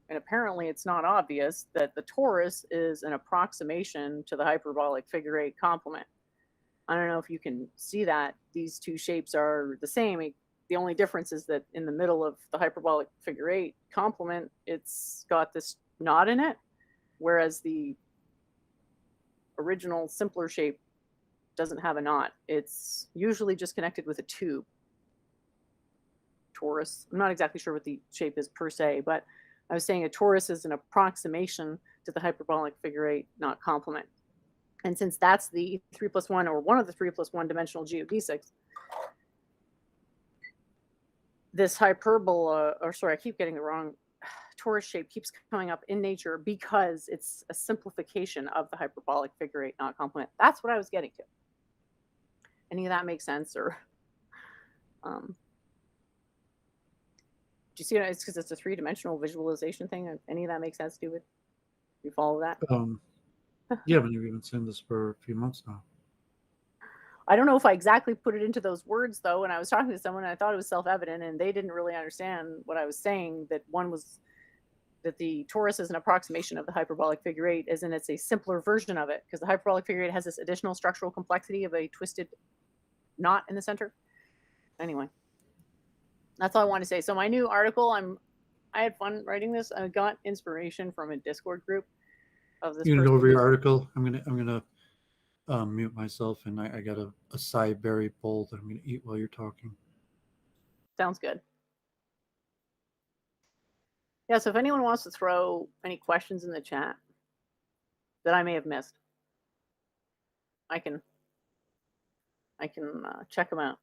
and apparently it's not obvious that the torus is an approximation to the hyperbolic figure eight complement. I don't know if you can see that these two shapes are the same. The only difference is that in the middle of the hyperbolic figure eight complement, it's got this knot in it, whereas the original simpler shape doesn't have a knot. It's usually just connected with a tube. Torus. I'm not exactly sure what the shape is per se, but I was saying a torus is an approximation to the hyperbolic figure eight, not complement. And since that's the 3+1 or one of the 3+1 dimensional geodesics, this hyperbola, or sorry, I keep getting the wrong, torus shape keeps coming up in nature because it's a simplification of the hyperbolic figure eight, not complement. That's what I was getting to. Any of that make sense? Or do you see it? It's because it's a three-dimensional visualization thing. Any of that make sense, Doovid? You follow that? Yeah, but you've been saying this for a few months now. I don't know if I exactly put it into those words, though. When I was talking to someone, I thought it was self-evident, and they didn't really understand what I was saying, that one was that the torus is an approximation of the hyperbolic figure eight, as in it's a simpler version of it, because the hyperbolic figure eight has this additional structural complexity of a twisted knot in the center. Anyway, that's all I want to say. So my new article, I had fun writing this. I got inspiration from a Discord group of this. You gonna go over your article? I'm gonna mute myself, and I got a acai berry bowl that I'm gonna eat while you're talking. Sounds good. Yeah, so if anyone wants to throw any questions in the chat that I may have missed, I can check them out.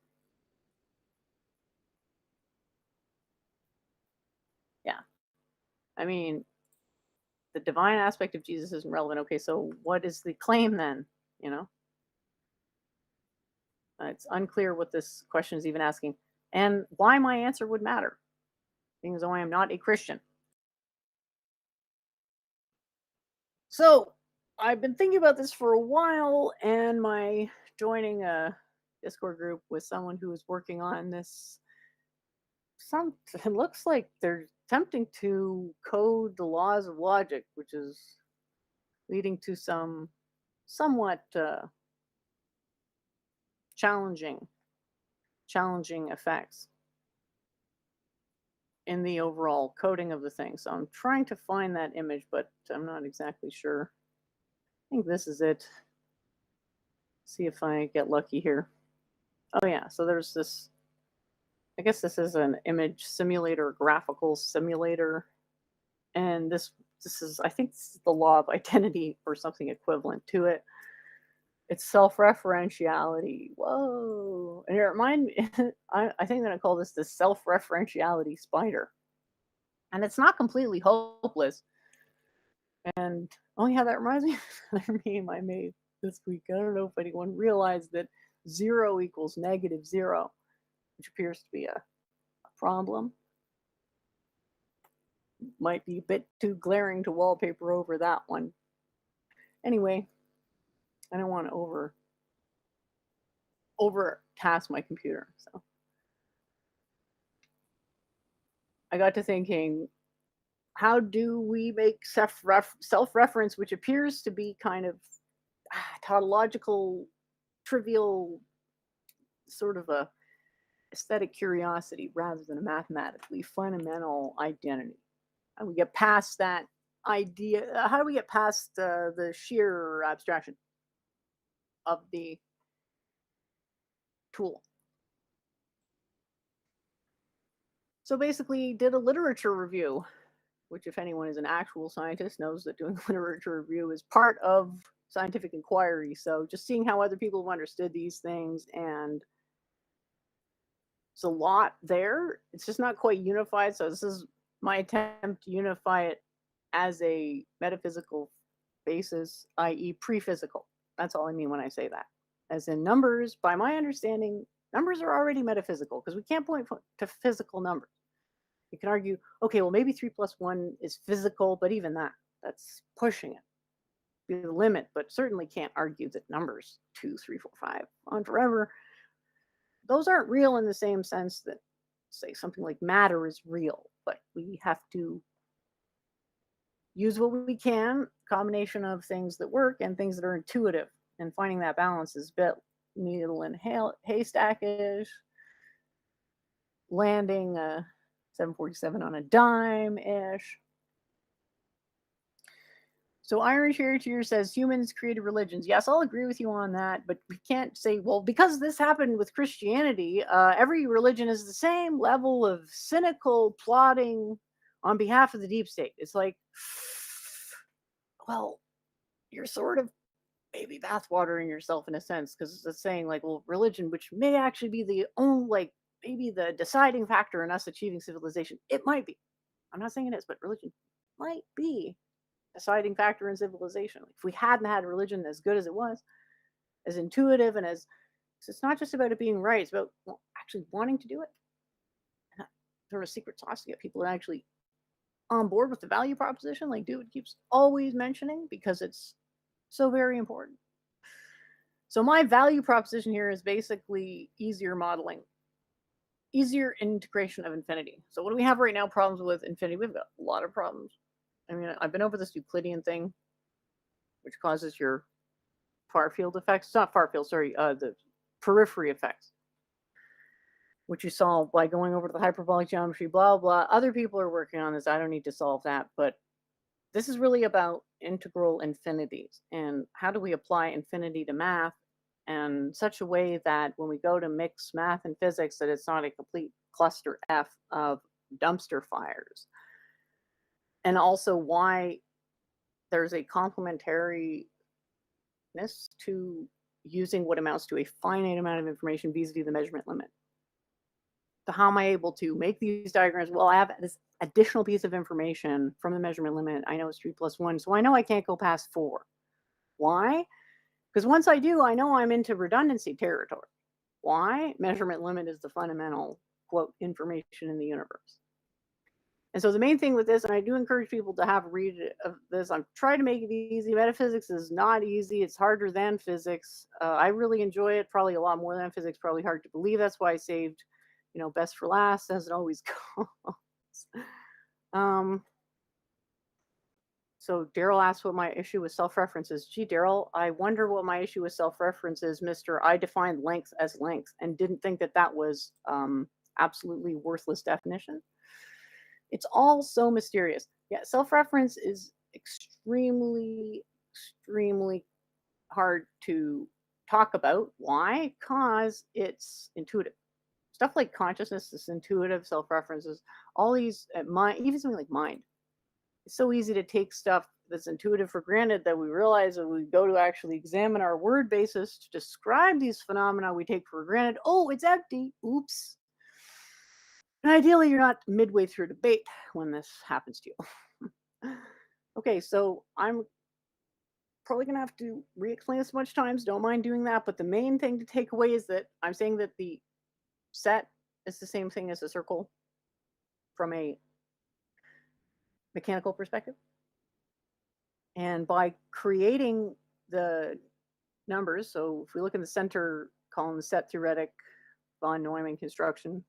Yeah. I mean, the divine aspect of Jesus isn't relevant. Okay, so what is the claim then? You know? It's unclear what this question is even asking, and why my answer would matter, being as though I am not a Christian. So I've been thinking about this for a while, and my joining a Discord group with someone who is working on this. It looks like they're attempting to code the laws of logic, which is leading to some somewhat challenging effects in the overall coding of the thing. So I'm trying to find that image, but I'm not exactly sure. I think this is it. See if I get lucky here. Oh yeah, so there's this, I guess this is an image simulator, graphical simulator. And this is, I think this is the law of identity or something equivalent to it. It's self-referentiality. Whoa. And it reminds me, I think that I call this the self-referentiality spider. And it's not completely hopeless. And oh yeah, that reminds me of another meme I made this week. I don't know if anyone realized that 0 equals -0, which appears to be a problem. Might be a bit too glaring to wallpaper over that one. Anyway, I don't want to overtask my computer. So I got to thinking, how do we make self-reference, which appears to be kind of tautological, trivial, sort of a aesthetic curiosity rather than a mathematically fundamental identity? How do we get past that idea? How do we get past the sheer abstraction of the tool? So basically did a literature review, which if anyone is an actual scientist knows that doing literature review is part of scientific inquiry. So just seeing how other people have understood these things, and it's a lot there. It's just not quite unified. So this is my attempt to unify it as a metaphysical basis, i.e., pre-physical. That's all I mean when I say that. As in numbers, by my understanding, numbers are already metaphysical because we can't point to physical numbers. You can argue, okay, well, maybe 3 plus 1 is physical, but even that's pushing it. Be the limit, but certainly can't argue that numbers 2, 3, 4, 5 on forever, those aren't real in the same sense that, say, something like matter is real. But we have to use what we can, combination of things that work and things that are intuitive, and finding that balance is a bit needle in haystack-ish, landing a 747 on a dime-ish. So Iron Charioteer says humans created religions. Yes, I'll agree with you on that, but we can't say, well, because this happened with Christianity, every religion is the same level of cynical plotting on behalf of the deep state. It's like, well, you're sort of maybe bathwatering yourself in a sense, because it's saying like, well, religion, which may actually be the only, like, maybe the deciding factor in us achieving civilization. It might be. I'm not saying it is, but religion might be deciding factor in civilization. If we hadn't had religion as good as it was, as intuitive and as, it's not just about it being right, it's about actually wanting to do it. And sort of secret sauce to get people actually on board with the value proposition, like Doowovid keeps always mentioning, because it's so very important. So my value proposition here is basically easier modeling, easier integration of infinity. So what do we have right now? Problems with infinity. We've got a lot of problems. I mean, I've been over this Euclidean thing, which causes your far field effects. It's not far field, sorry, the periphery effects, which you solve by going over to the hyperbolic geometry, blah, blah. Other people are working on this. I don't need to solve that. But this is really about integral infinities and how do we apply infinity to math in such a way that when we go to mix math and physics, that it's not a complete cluster F of dumpster fires. And also why there's a complementariness to using what amounts to a finite amount of information vis-a-vis the measurement limit. So how am I able to make these diagrams? Well, I have this additional piece of information from the measurement limit. I know it's 3 plus 1, so I know I can't go past 4. Why? Because once I do, I know I'm into redundancy territory. Why? Measurement limit is the fundamental, quote, information in the universe. And so the main thing with this, and I do encourage people to have a read of this, I'm trying to make it easy. Metaphysics is not easy. It's harder than physics. I really enjoy it, probably a lot more than physics, probably hard to believe. That's why I saved, best for last, as it always goes. So Daryl asked what my issue with self-reference is. Gee, Daryl, I wonder what my issue with self-reference is, Mr. I defined length as length and didn't think that was absolutely worthless definition. It's all so mysterious. Yeah, self-reference is extremely, extremely hard to talk about. Why? Because it's intuitive. Stuff like consciousness is intuitive, self-references, all these, mind, even something like mind. It's so easy to take stuff that's intuitive for granted that we realize when we go to actually examine our word basis to describe these phenomena we take for granted. Oh, it's empty. Oops. And ideally, you're not midway through debate when this happens to you. Okay, so I'm probably going to have to re-explain this much times. Don't mind doing that. But the main thing to take away is that I'm saying that the set is the same thing as a circle from a mechanical perspective. And by creating the numbers, so if we look in the center column, the set theoretic von Neumann construction,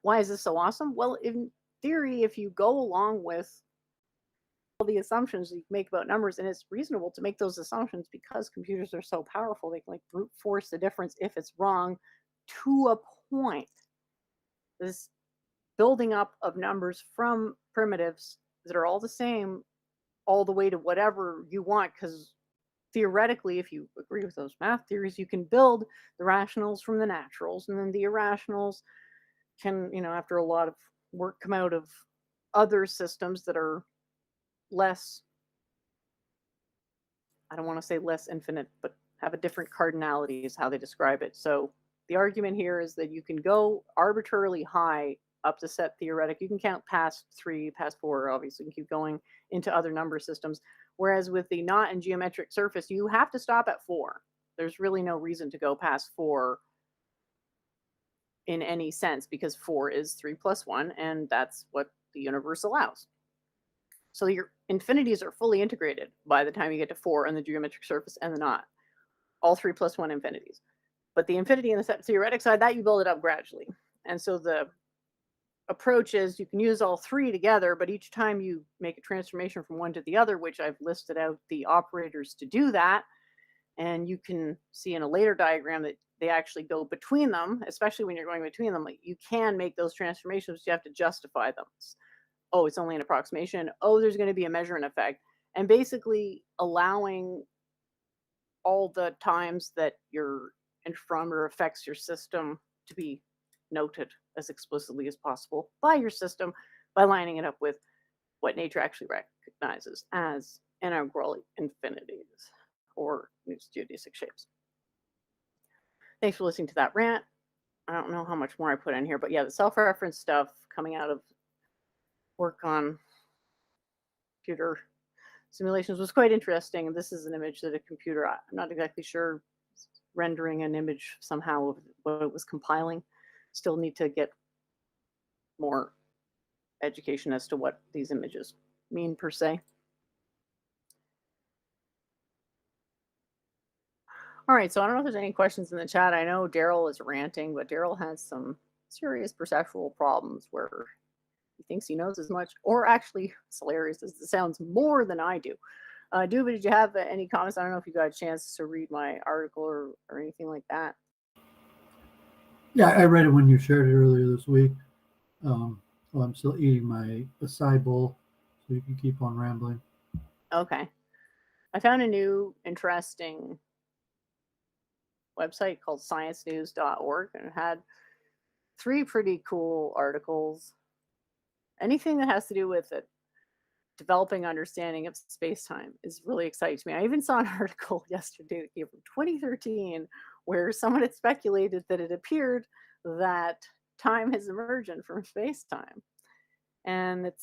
why is this so awesome? Well, in theory, if you go along with all the assumptions you make about numbers, and it's reasonable to make those assumptions because computers are so powerful, they can like brute force the difference if it's wrong to a point. This building up of numbers from primitives that are all the same all the way to whatever you want, because theoretically, if you agree with those math theories, you can build the rationals from the naturals, and then the irrationals can, after a lot of work, come out of other systems that are less, I don't want to say less infinite, but have a different cardinality is how they describe it. So the argument here is that you can go arbitrarily high up to set theoretic. You can count past 3, past 4, obviously, and keep going into other number systems. Whereas with the knot and geometric surface, you have to stop at 4. There's really no reason to go past 4 in any sense, because 4 is 3 plus 1, and that's what the universe allows. So your infinities are fully integrated by the time you get to 4 and the geometric surface and the knot. All 3 plus 1 infinities. But the infinity and the set theoretic side, that you build it up gradually. And so the approach is you can use all 3 together, but each time you make a transformation from one to the other, which I've listed out the operators to do that, and you can see in a later diagram that they actually go between them, especially when you're going between them. Like, you can make those transformations, but you have to justify them. Oh, it's only an approximation. Oh, there's going to be a measurement effect. And basically allowing all the times that your interferometer affects your system to be noted as explicitly as possible by your system by lining it up with what nature actually recognizes as integral infinities or geodesic shapes. Thanks for listening to that rant. I don't know how much more I put in here, but yeah, the self-reference stuff coming out of work on computer simulations was quite interesting. And this is an image that a computer, I'm not exactly sure, rendering an image somehow of what it was compiling. Still need to get more education as to what these images mean per se. All right, so I don't know if there's any questions in the chat. I know Daryl is ranting, but Daryl has some serious perceptual problems where he thinks he knows as much, or actually, it's hilarious, it sounds more than I do. Doooovid, did you have any comments? I don't know if you got a chance to read my article or anything like that. Yeah, I read it when you shared it earlier this week. Well, I'm still eating my acai bowl, so you can keep on rambling. Okay. I found a new interesting website called sciencenews.org, and it had 3 pretty cool articles. Anything that has to do with it, developing understanding of space-time is really exciting to me. I even saw an article yesterday that came from 2013 where someone had speculated that it appeared that time has emerged from space-time. And it's